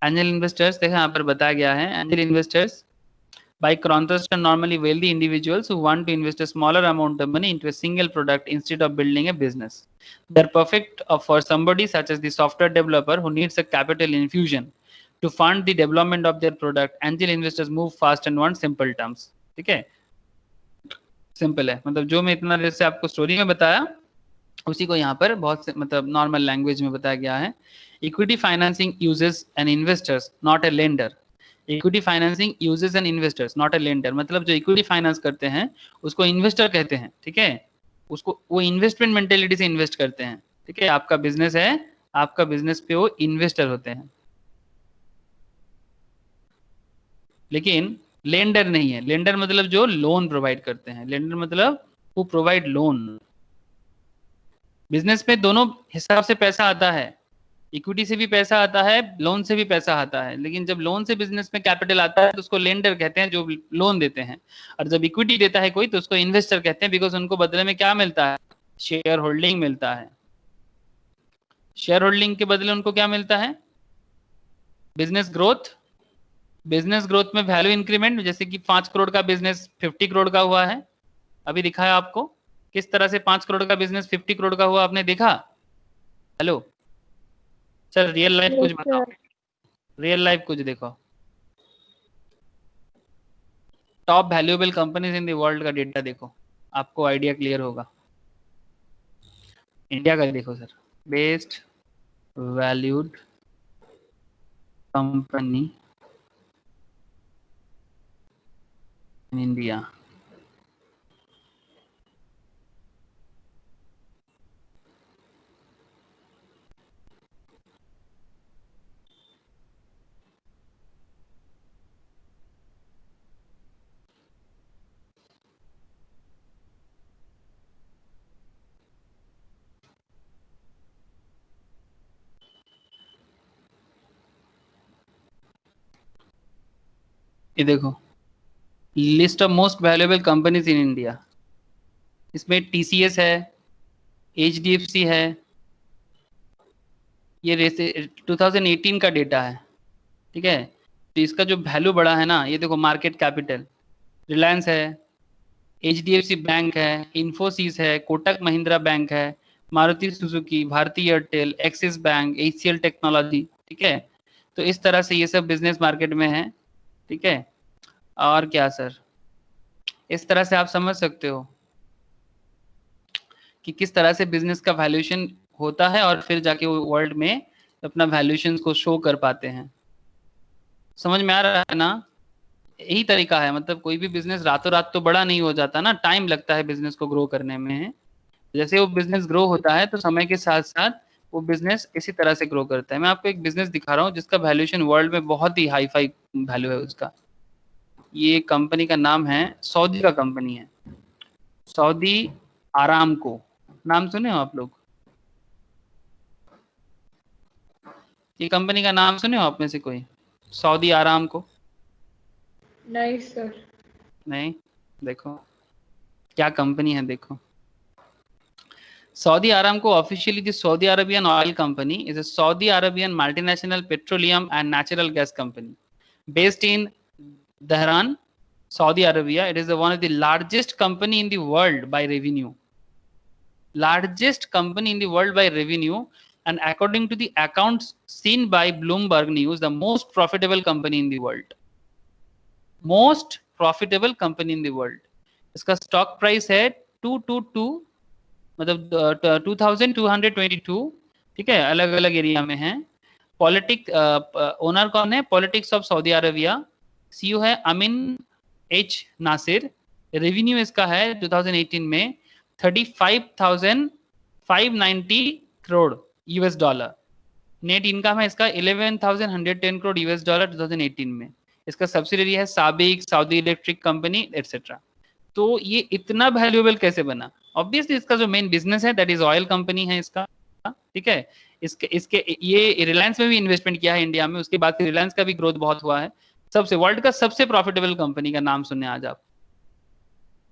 Angel investors देखो यहाँ पर बताया गया है, angel investors by contrast are normally wealthy individuals who want to invest a smaller amount of money into a single product instead of building a business. They're perfect for somebody such as the software developer who needs a capital infusion to fund the development of their product. Angel investors move fast and want simple terms. ठीक है, simple है, मतलब जो मैं इतना देर से आपको story में बताया उसी को यहाँ पर बहुत मतलब नॉर्मल लैंग्वेज में बताया गया है। Equity financing uses an investors not a lender. Equity financing uses an investors not a lender, मतलब जो इक्विटी फाइनेंस करते हैं उसको इन्वेस्टर कहते हैं, ठीक है। उसको वो इन्वेस्टमेंट मेंटेलिटी से इन्वेस्ट करते हैं, ठीक है। आपका बिजनेस है, आपका बिजनेस पे वो इन्वेस्टर होते हैं, लेकिन लेंडर नहीं है। लेंडर मतलब जो लोन प्रोवाइड करते हैं, लेंडर मतलब हु प्रोवाइड लोन। बिजनेस में दोनों हिसाब से पैसा आता है, इक्विटी से भी पैसा आता है, लोन से भी पैसा आता है। लेकिन जब लोन से बिजनेस में कैपिटल आता है तो उसको लेंडर कहते हैं जो लोन देते हैं, और जब इक्विटी देता है कोई तो उसको इन्वेस्टर कहते हैं, बिकॉज उनको बदले में क्या मिलता है? शेयर होल्डिंग मिलता है। शेयर होल्डिंग के बदले उनको क्या मिलता है? Business growth. बिजनेस ग्रोथ में वैल्यू इंक्रीमेंट, जैसे कि 5 करोड़ का बिजनेस 50 करोड़ का हुआ है, अभी दिखाया आपको किस तरह से 5 करोड़ का बिजनेस 50 करोड़ का हुआ, आपने देखा? हेलो सर, रियल लाइफ कुछ बताओ, रियल लाइफ कुछ देखो। Top valuable companies in the world का डेटा देखो, आपको आइडिया क्लियर होगा। इंडिया का देखो sir, best valued company in India. ये देखो, list of most valuable companies in India. इसमें TCS है, HDFC है, ये 2018 का डेटा है, ठीक है। तो इसका जो वैल्यू बढ़ा है ना, ये देखो मार्केट कैपिटल, रिलायंस है, HDFC बैंक है, इन्फोसिस है, कोटक महिंद्रा बैंक है, Maruti Suzuki, Bharti Airtel, Axis bank, HCL technology, ठीक है। तो इस तरह से ये सब बिजनेस मार्केट में है, ठीक है। और क्या सर, इस तरह से आप समझ सकते हो कि किस तरह से बिजनेस का वैल्यूएशन होता है और फिर जाके वो वर्ल्ड में अपना वैल्यूएशन को शो कर पाते हैं। समझ में आ रहा है ना? यही तरीका है, मतलब कोई भी बिजनेस रातों रात तो बड़ा नहीं हो जाता ना, टाइम लगता है बिजनेस को ग्रो करने में। जैसे वो बिजनेस ग्रो होता है तो समय के साथ साथ वो बिजनेस इसी तरह से ग्रो करता है। मैं आपको एक बिजनेस दिखा रहा हूँ जिसका वैल्यूएशन वर्ल्ड में बहुत ही हाई फाई वैल्यू है उसका। ये कंपनी का नाम है, सऊदी का कंपनी है, सऊदी आरामको। नाम सुने हो आप लोग? ये कंपनी का नाम सुने हो आप में से कोई? Saudi Aramco? नहीं सर। नहीं? देखो क्या कंपनी है, देखो। Saudi Aramco, officially the Saudi Arabian Oil Company, is a Saudi Arabian multinational petroleum and natural gas company based in Dhahran, Saudi Arabia. It is one of the largest company in the world by revenue. Largest company in the world by revenue, and according to the accounts seen by Bloomberg News, the most profitable company in the world. Most profitable company in the world. इसका stock price है 222, मतलब 2222, ठीक है। अलग अलग area में है। Politic owner कौन है? Politics of Saudi Arabia. CEO है अमीन H नासिर। रेवेन्यू इसका है 2018 में 35,590 करोड़ $। नेट इनकम है इसका 11,110 करोड़ $, 2018 में। इसका सब्सिडरी है साबिक, सऊदी इलेक्ट्रिक कंपनी, एटसेट्रा। तो ये इतना वैल्यूएबल कैसे बना? ऑब्वियसली इसका जो मेन बिजनेस है दैट इज ऑयल कंपनी है इसका, ठीक है। इसके इसके ये रिलायंस में भी इन्वेस्टमेंट किया है इंडिया में, उसके बाद से रिलायंस का भी ग्रोथ बहुत हुआ है। सबसे वर्ल्ड का सबसे प्रॉफिटेबल कंपनी का नाम सुने आज आप,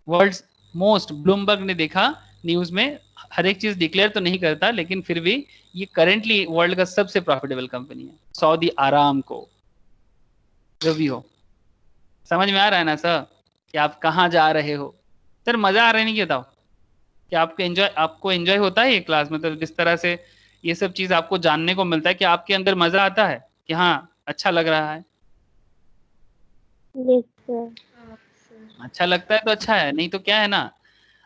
वर्ल्ड मोस्ट। ब्लूमबर्ग ने देखा न्यूज में, हर एक चीज डिक्लेयर तो नहीं करता लेकिन फिर भी ये करेंटली वर्ल्ड का सबसे प्रॉफिटेबल कंपनी है, सऊदी आरामको, जो भी हो। समझ में आ रहा है ना सर कि आप कहाँ जा रहे हो? सर मजा आ रहा है नहीं, बताओ कि आपको एंजॉय होता है ये क्लास? मतलब जिस तरह से ये सब चीज आपको जानने को मिलता है, कि आपके अंदर मजा आता है कि हाँ अच्छा लग रहा है? Yes sir. हाँ सर। अच्छा लगता है तो अच्छा है, नहीं तो क्या है ना,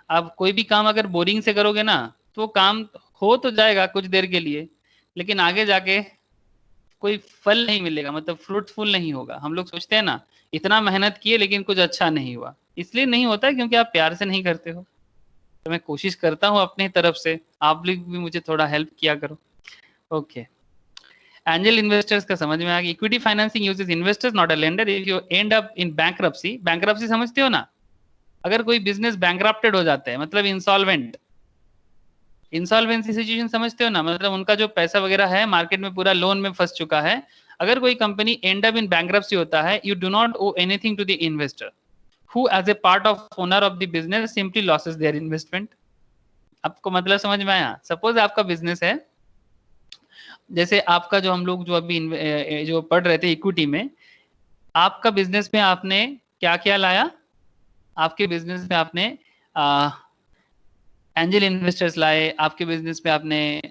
आप कोई भी काम अगर बोरिंग से करोगे ना तो काम हो तो जाएगा कुछ देर के लिए, लेकिन आगे जाके कोई फल नहीं मिलेगा, मतलब फ्रूटफुल नहीं होगा। हम लोग सोचते हैं ना इतना मेहनत किए लेकिन कुछ अच्छा नहीं हुआ, इसलिए नहीं होता है क्योंकि आप प्यार से नहीं करते हो। तो मैं कोशिश करता हूँ अपनी तरफ से, आप लोग भी मुझे थोड़ा हेल्प किया करो। ओके, एंजल इन्वेस्टर्स का समझ में आ गया। Equity financing uses investors not a lender if you and up in bankruptcy. Bankruptcy समझते हो ना? अगर कोई बिजनेस बैंक्रप्टेड हो जाता है मतलब इंसॉल्वेंट, इंसॉल्वेंसी सिचुएशन समझते हो ना, मतलब उनका जो पैसा वगैरह है मार्केट में पूरा लोन में फंस चुका है। अगर कोई company and up in bankruptcy होता है, you do not owe anything to the investor who as a part of owner of the business simply loses their investment. आपको मतलब समझ में आया? सपोज आपका बिजनेस है, जैसे आपका जो हम लोग जो अभी जो पढ़ रहे थे इक्विटी में, आपका बिजनेस में आपने क्या क्या लाया? आपके बिजनेस में आपने एंजल इन्वेस्टर्स लाए, आपके बिजनेस में आपने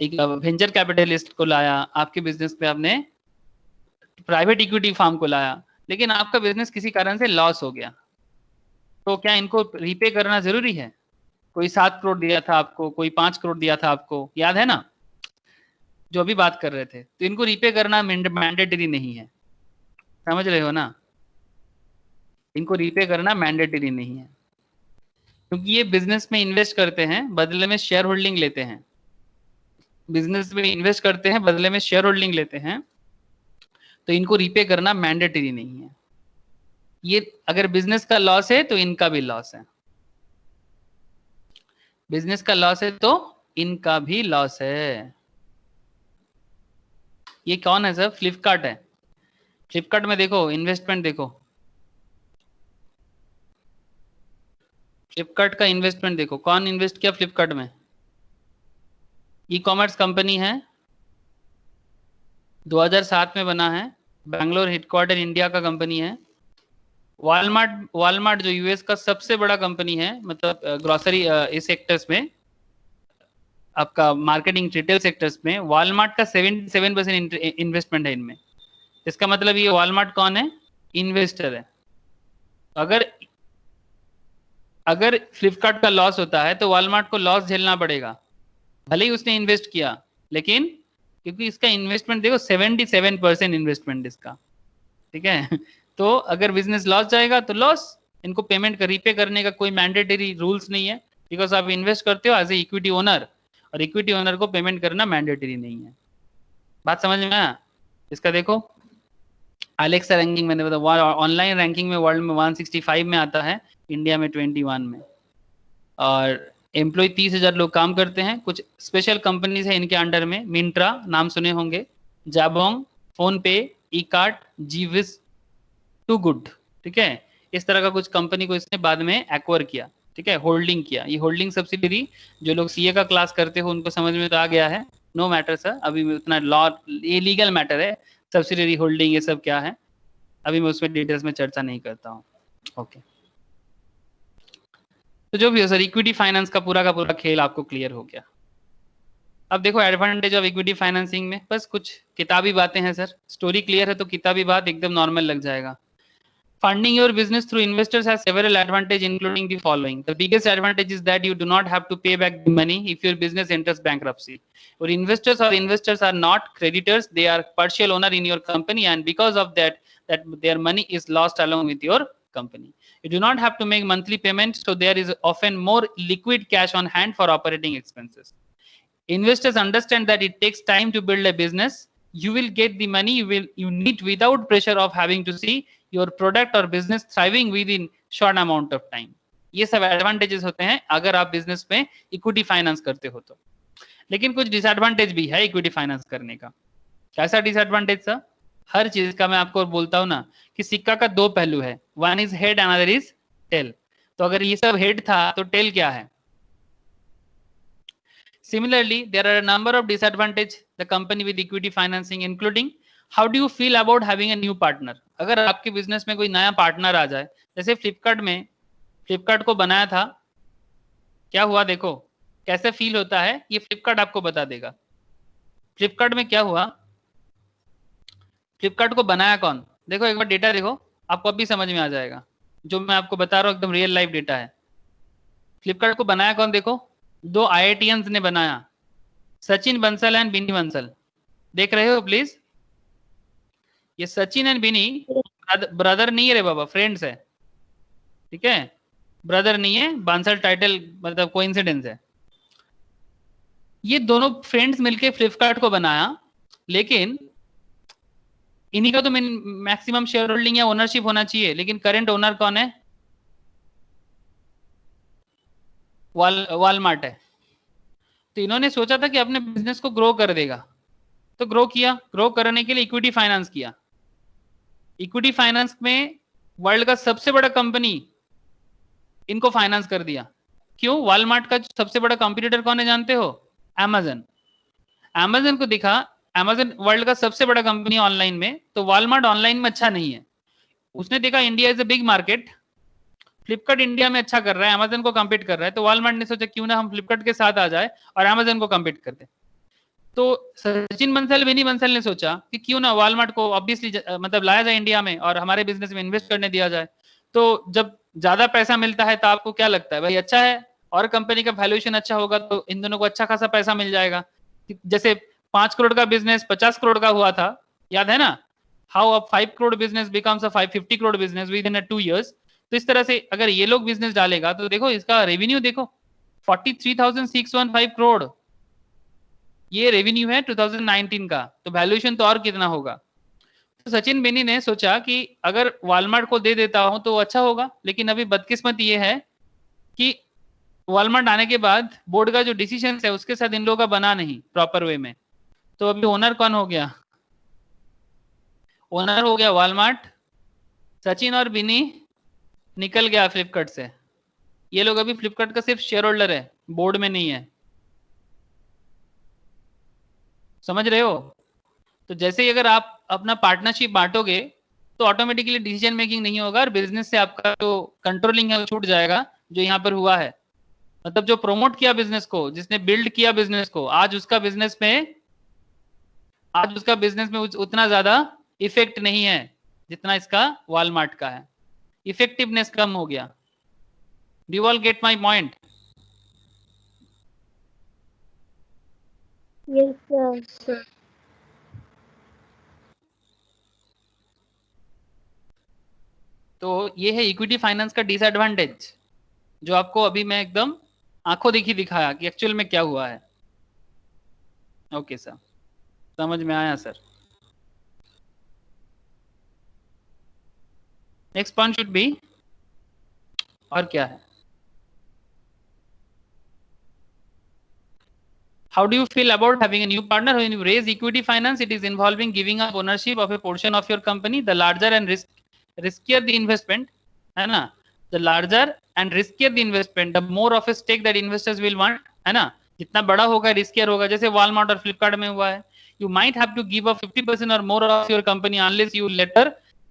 एक वेंचर कैपिटलिस्ट को लाया, आपके बिजनेस में आपने प्राइवेट इक्विटी फार्म को लाया, लेकिन आपका बिजनेस किसी कारण से लॉस हो गया। तो क्या इनको रीपे करना जरूरी है? कोई 7 करोड़ दिया था आपको, कोई 5 करोड़ दिया था आपको, याद है ना जो अभी बात कर रहे थे? तो इनको रीपे करना मैंडेटरी नहीं है, समझ रहे हो ना? इनको रीपे करना मैंडेटरी नहीं है, क्योंकि ये बिजनेस में इन्वेस्ट करते हैं, बदले में शेयर होल्डिंग लेते हैं। बिजनेस में इन्वेस्ट करते हैं, बदले में शेयर होल्डिंग लेते हैं, तो इनको रीपे करना मैंडेटरी नहीं है। ये अगर बिजनेस का लॉस है तो इनका भी लॉस है, बिजनेस का लॉस है तो इनका भी लॉस है। ये कौन है सर? फ्लिपकार्ट है। फ्लिपकार्ट में देखो इन्वेस्टमेंट देखो, फ्लिपकार्ट का इन्वेस्टमेंट देखो, कौन इन्वेस्ट किया फ्लिपकार्ट में? ई कॉमर्स कंपनी है, 2007 में बना है, बैंगलोर हेडक्वार्टर इंडिया का कंपनी है। वॉलमार्ट जो यूएस का सबसे बड़ा कंपनी है, मतलब ग्रोसरी इस सेक्टर्स में, आपका मार्केटिंग रिटेल सेक्टर्स में वॉलमार्ट का 77% इन्वेस्टमेंट है इनमें। इसका मतलब ये वॉलमार्ट कौन है? इन्वेस्टर है। अगर अगर फ्लिपकार्ट का लॉस होता है तो वॉलमार्ट को लॉस झेलना पड़ेगा, भले ही उसने इन्वेस्ट किया, लेकिन क्योंकि इसका इन्वेस्टमेंट देखो 77% इन्वेस्टमेंट इसका, ठीक है। तो अगर बिजनेस लॉस जाएगा तो लॉस, इनको पेमेंट का रीपे करने का कोई मैंडेटरी रूल्स नहीं है, बिकॉज आप इन्वेस्ट करते हो एज ए इक्विटी ओनर, और इक्विटी ओनर को पेमेंट करना मैंडेटरी नहीं है। बात समझ में आया? इसका देखो एलेक्सा रैंकिंग मैंने बताया, ऑनलाइन रैंकिंग में वर्ल्ड में 165 में आता है, इंडिया में 21 में। और एम्प्लॉय 30,000 लोग काम करते हैं। कुछ स्पेशल कंपनीज है इनके अंडर में, मिंट्रा नाम सुने होंगे, जाबोंग, फोन पे, ई कार्ट, जीविस, टू गुड, ठीक है। इस तरह का कुछ कंपनी को इसने बाद में एक्वायर किया, ठीक है, होल्डिंग किया। ये होल्डिंग सब्सिडरी, जो लोग सीए का क्लास करते हो उनको समझ में तो आ गया है, नो मैटर सर, अभी उतना लॉ, ये लीगल मैटर है, सब्सिडरी होल्डिंग ये सब क्या है, अभी मैं उसमें डिटेल्स में चर्चा नहीं करता हूँ। ओके, तो जो भी हो सर, इक्विटी फाइनेंस का पूरा खेल आपको क्लियर हो गया। अब देखो एडवांटेज ऑफ इक्विटी फाइनेंसिंग में, बस कुछ किताबी बातें हैं सर, स्टोरी क्लियर है तो किताबी बात एकदम नॉर्मल लग जाएगा। Funding your business through investors has several advantages, including the following. The biggest advantage is that you do not have to pay back the money if your business enters bankruptcy. Or investors are not creditors; they are partial owner in your company, and because of that, their money is lost along with your company. You do not have to make monthly payments, so there is often more liquid cash on hand for operating expenses. Investors understand that it takes time to build a business. You will get the money you need without pressure of having to see your product or business thriving within short amount of time. ये सब advantages होते हैं अगर आप business में equity finance करते हो तो। लेकिन कुछ डिसएडवांटेज भी है इक्विटी फाइनेंस करने का। कैसा डिसएडवांटेज सर? हर चीज का मैं आपको बोलता हूं ना कि सिक्का का दो पहलू है, one is head another is tail. तो अगर ये सब हेड था तो टेल क्या है? Similarly, there are a number of disadvantages the company with equity financing, including how do you feel about having a new partner? अगर आपके बिजनेस में कोई नया पार्टनर आ जाए, जैसे फ्लिपकार्ट को बनाया था, क्या हुआ देखो, कैसे फील होता है ये फ्लिपकार्ट आपको बता देगा। फ्लिपकार्ट में क्या हुआ, फ्लिपकार्ट को बनाया कौन? देखो एक बार डेटा देखो, आपको अभी समझ में आ जाएगा। जो मैं आपको बता रहा हूँ एकदम रियल लाइफ डेटा है। फ्लिपकार्ट को बनाया कौन? देखो, दो IITians ने बनाया, सचिन बंसल एंड बिनी बंसल। देख रहे हो प्लीज? ये सचिन एंड बिनी ब्रदर नहीं है रे बाबा, फ्रेंड्स है, ठीक है, ब्रदर नहीं है, बंसल टाइटल मतलब कोइंसिडेंस है। ये दोनों फ्रेंड्स मिलके फ्लिपकार्ट को बनाया, लेकिन इन्हीं का तो मैक्सिमम शेयर होल्डिंग या ओनरशिप होना चाहिए, लेकिन करंट ओनर कौन है? वॉलमार्ट है। तो इन्होंने सोचा था कि अपने बिजनेस को ग्रो कर देगा, तो ग्रो किया, ग्रो करने के लिए इक्विटी फाइनेंस किया। इक्विटी फाइनेंस में वर्ल्ड का सबसे बड़ा कंपनी इनको फाइनेंस कर दिया। क्यों? वॉलमार्ट का सबसे बड़ा कंपटीटर कौन है जानते हो? अमेजन। अमेजन को दिखा, अमेजन वर्ल्ड का सबसे बड़ा कंपनी ऑनलाइन में, तो वॉलमार्ट ऑनलाइन में अच्छा नहीं है। उसने देखा India is a big market, Flipkart India में अच्छा कर रहा है, अमेजन को कम्पीट कर रहा है, तो वॉलमार्ट ने सोचा क्यों ना हम फ्लिपकार्ट के साथ आ जाए और अमेजन को कम्पीट कर दे। तो सचिन बंसल, विनी बंसल ने सोचा कि क्यों ना वॉलमार्ट को ऑब्वियसली मतलब लाया जाए इंडिया में और हमारे बिजनेस में इन्वेस्ट करने दिया जाए। तो जब ज्यादा पैसा मिलता है तो आपको क्या लगता है भाई, अच्छा है, और कंपनी का वैल्यूएशन अच्छा होगा तो इन दोनों को अच्छा खासा पैसा मिल जाएगा। जैसे 5 करोड़ का बिजनेस 50 करोड़ का हुआ था, याद है ना? How a 5 crore business becomes a 550 crore business with in 2 years। तो इस तरह से अगर ये लोग बिजनेस डालेगा तो देखो इसका रेवेन्यू देखो 43,615 करोड़, ये रेवेन्यू है 2019 का, तो वैल्यूएशन तो और कितना होगा। तो सचिन बेनी ने सोचा कि अगर वॉलमार्ट को दे देता हूं तो अच्छा होगा, लेकिन अभी बदकिस्मत ये है कि वॉलमार्ट आने के बाद बोर्ड का जो डिसीजन है उसके साथ इन लोगों का बना नहीं प्रॉपर वे में। तो अभी ओनर कौन हो गया? ओनर हो गया वॉलमार्ट, सचिन और बिनी निकल गया फ्लिपकार्ट से। ये लोग अभी फ्लिपकार्ट का सिर्फ शेयर होल्डर है, बोर्ड में नहीं है, समझ रहे हो? तो जैसे ही अगर आप अपना पार्टनरशिप बांटोगे तो ऑटोमेटिकली डिसीजन मेकिंग नहीं होगा और बिजनेस से आपका जो कंट्रोलिंग है वो छूट जाएगा, जो यहाँ पर हुआ है। मतलब जो प्रमोट किया बिजनेस को, जिसने बिल्ड किया बिजनेस को, आज उसका बिजनेस में उतना ज्यादा इफेक्ट नहीं है जितना इसका वॉलमार्ट का है। इफेक्टिवनेस कम हो गया। Do you all get my point? Yes, sir. Sir. तो ये है इक्विटी फाइनेंस का डिसएडवांटेज, जो आपको अभी मैं एकदम आंखों देखी दिखाया कि एक्चुअल में क्या हुआ है। ओके सर, समझ में आया sir? Next point should be, और क्या है? How do you feel about having a new partner? When you raise equity finance, it is involving giving up ownership of a portion of your company. The larger and riskier the investment, है ना? The larger and riskier the investment, the more of a stake that investors will want, है ना? जितना बड़ा होगा riskier होगा, जैसे Walmart और Flipkart में हुआ है. You might have to give up 50% or more of your company unless you later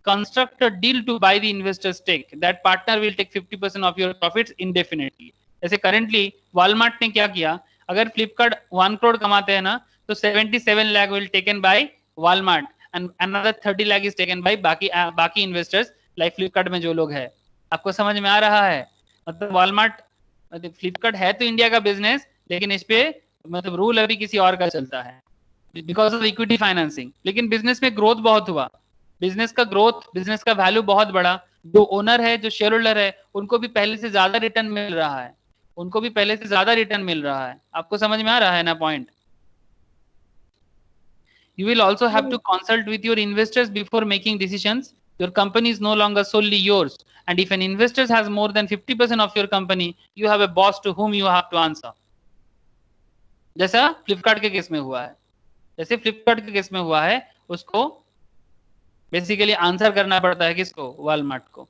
construct a deal to buy the investor stake. That partner will take 50% of your profits indefinitely. जैसे currently Walmart ने क्या किया? अगर फ्लिपकार्ट 1 करोड़ कमाते हैं ना, तो 77 lakh will taken by Walmart and another 30 lakh is taken by बाकी इन्वेस्टर्स लाइक फ्लिपकार्ट में जो लोग हैं। आपको समझ में आ रहा है? मतलब वॉलमार्ट, मतलब फ्लिपकार्ट है तो इंडिया का बिजनेस, लेकिन इस पे मतलब रूल अभी किसी और का चलता है बिकॉज ऑफ इक्विटी फाइनेंसिंग। लेकिन बिजनेस में ग्रोथ बहुत हुआ, बिजनेस का ग्रोथ, बिजनेस का वैल्यू बहुत बड़ा। जो ओनर है, जो शेयर होल्डर है, उनको भी पहले से ज्यादा रिटर्न मिल रहा है, उनको भी पहले से ज्यादा रिटर्न मिल रहा है। आपको समझ में आ रहा है ना point? You will also have to consult with your investors before making decisions. Your company is no longer solely yours, and if an investor has more than 50% of your company, you have a boss to whom you have to answer. जैसा फ्लिपकार्ट के case में हुआ है, जैसे फ्लिपकार्ट के case में हुआ है, उसको बेसिकली आंसर करना पड़ता है किसको? वॉलमार्ट को।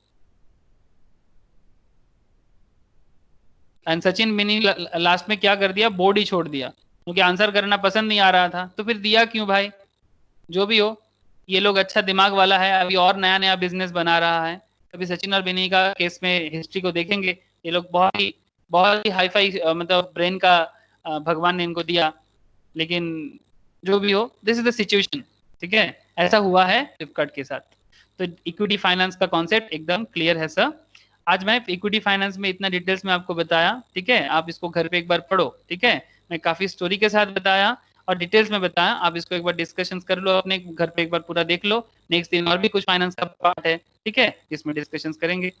एंड सचिन मिनी लास्ट में क्या कर दिया? बोर्ड ही छोड़ दिया, क्योंकि आंसर करना पसंद नहीं आ रहा था। तो फिर दिया क्यों भाई? जो भी हो, ये लोग अच्छा दिमाग वाला है, अभी और नया नया बिजनेस बना रहा है। अभी सचिन और बिनी का केस में हिस्ट्री को देखेंगे, ये लोग बहुत ही हाई फाई मतलब ब्रेन का भगवान ने इनको दिया। लेकिन जो भी हो, दिस इज द सिचुएशन, ठीक है? ऐसा हुआ है फ्लिपकार्ट के साथ। तो इक्विटी फाइनेंस का कॉन्सेप्ट एकदम क्लियर है सर। आज मैं इक्विटी फाइनेंस में इतना डिटेल्स में आपको बताया, ठीक है? आप इसको घर पे एक बार पढ़ो, ठीक है? मैं काफी स्टोरी के साथ बताया और डिटेल्स में बताया। आप इसको एक बार डिस्कशन कर लो, अपने घर पे एक बार पूरा देख लो। नेक्स्ट दिन और भी कुछ फाइनेंस का पार्ट है, ठीक है, जिसमें डिस्कशन करेंगे।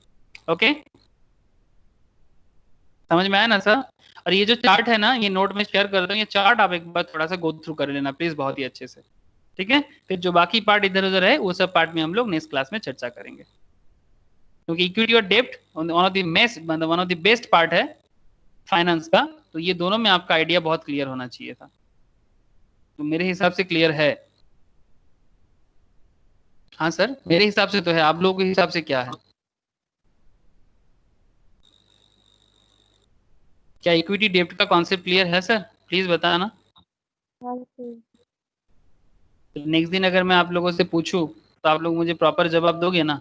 ओके, समझ में आया ना सर? और ये जो चार्ट है ना, ये नोट में शेयर कर दो, ये चार्ट आप एक बार थोड़ा सा गो थ्रू कर लेना प्लीज, बहुत ही अच्छे से, ठीक है? फिर जो बाकी पार्ट इधर उधर है, वो सब पार्ट में हम लोग नेक्स्ट क्लास में चर्चा करेंगे। क्योंकि इक्विटी और डेब्ट one of the best part है फाइनेंस का, तो ये दोनों में आपका आइडिया बहुत क्लियर होना चाहिए था। तो मेरे हिसाब से क्लियर है? हाँ सर, मेरे हिसाब से तो है, आप लोगों के हिसाब से क्या है? क्या इक्विटी डेब्ट का कॉन्सेप्ट क्लियर है सर? प्लीज बताना। हाँ सर। नेक्स्ट दिन अगर मैं आप लोगों से पूछूं तो आप लोग मुझे प्रॉपर जवाब दोगे ना?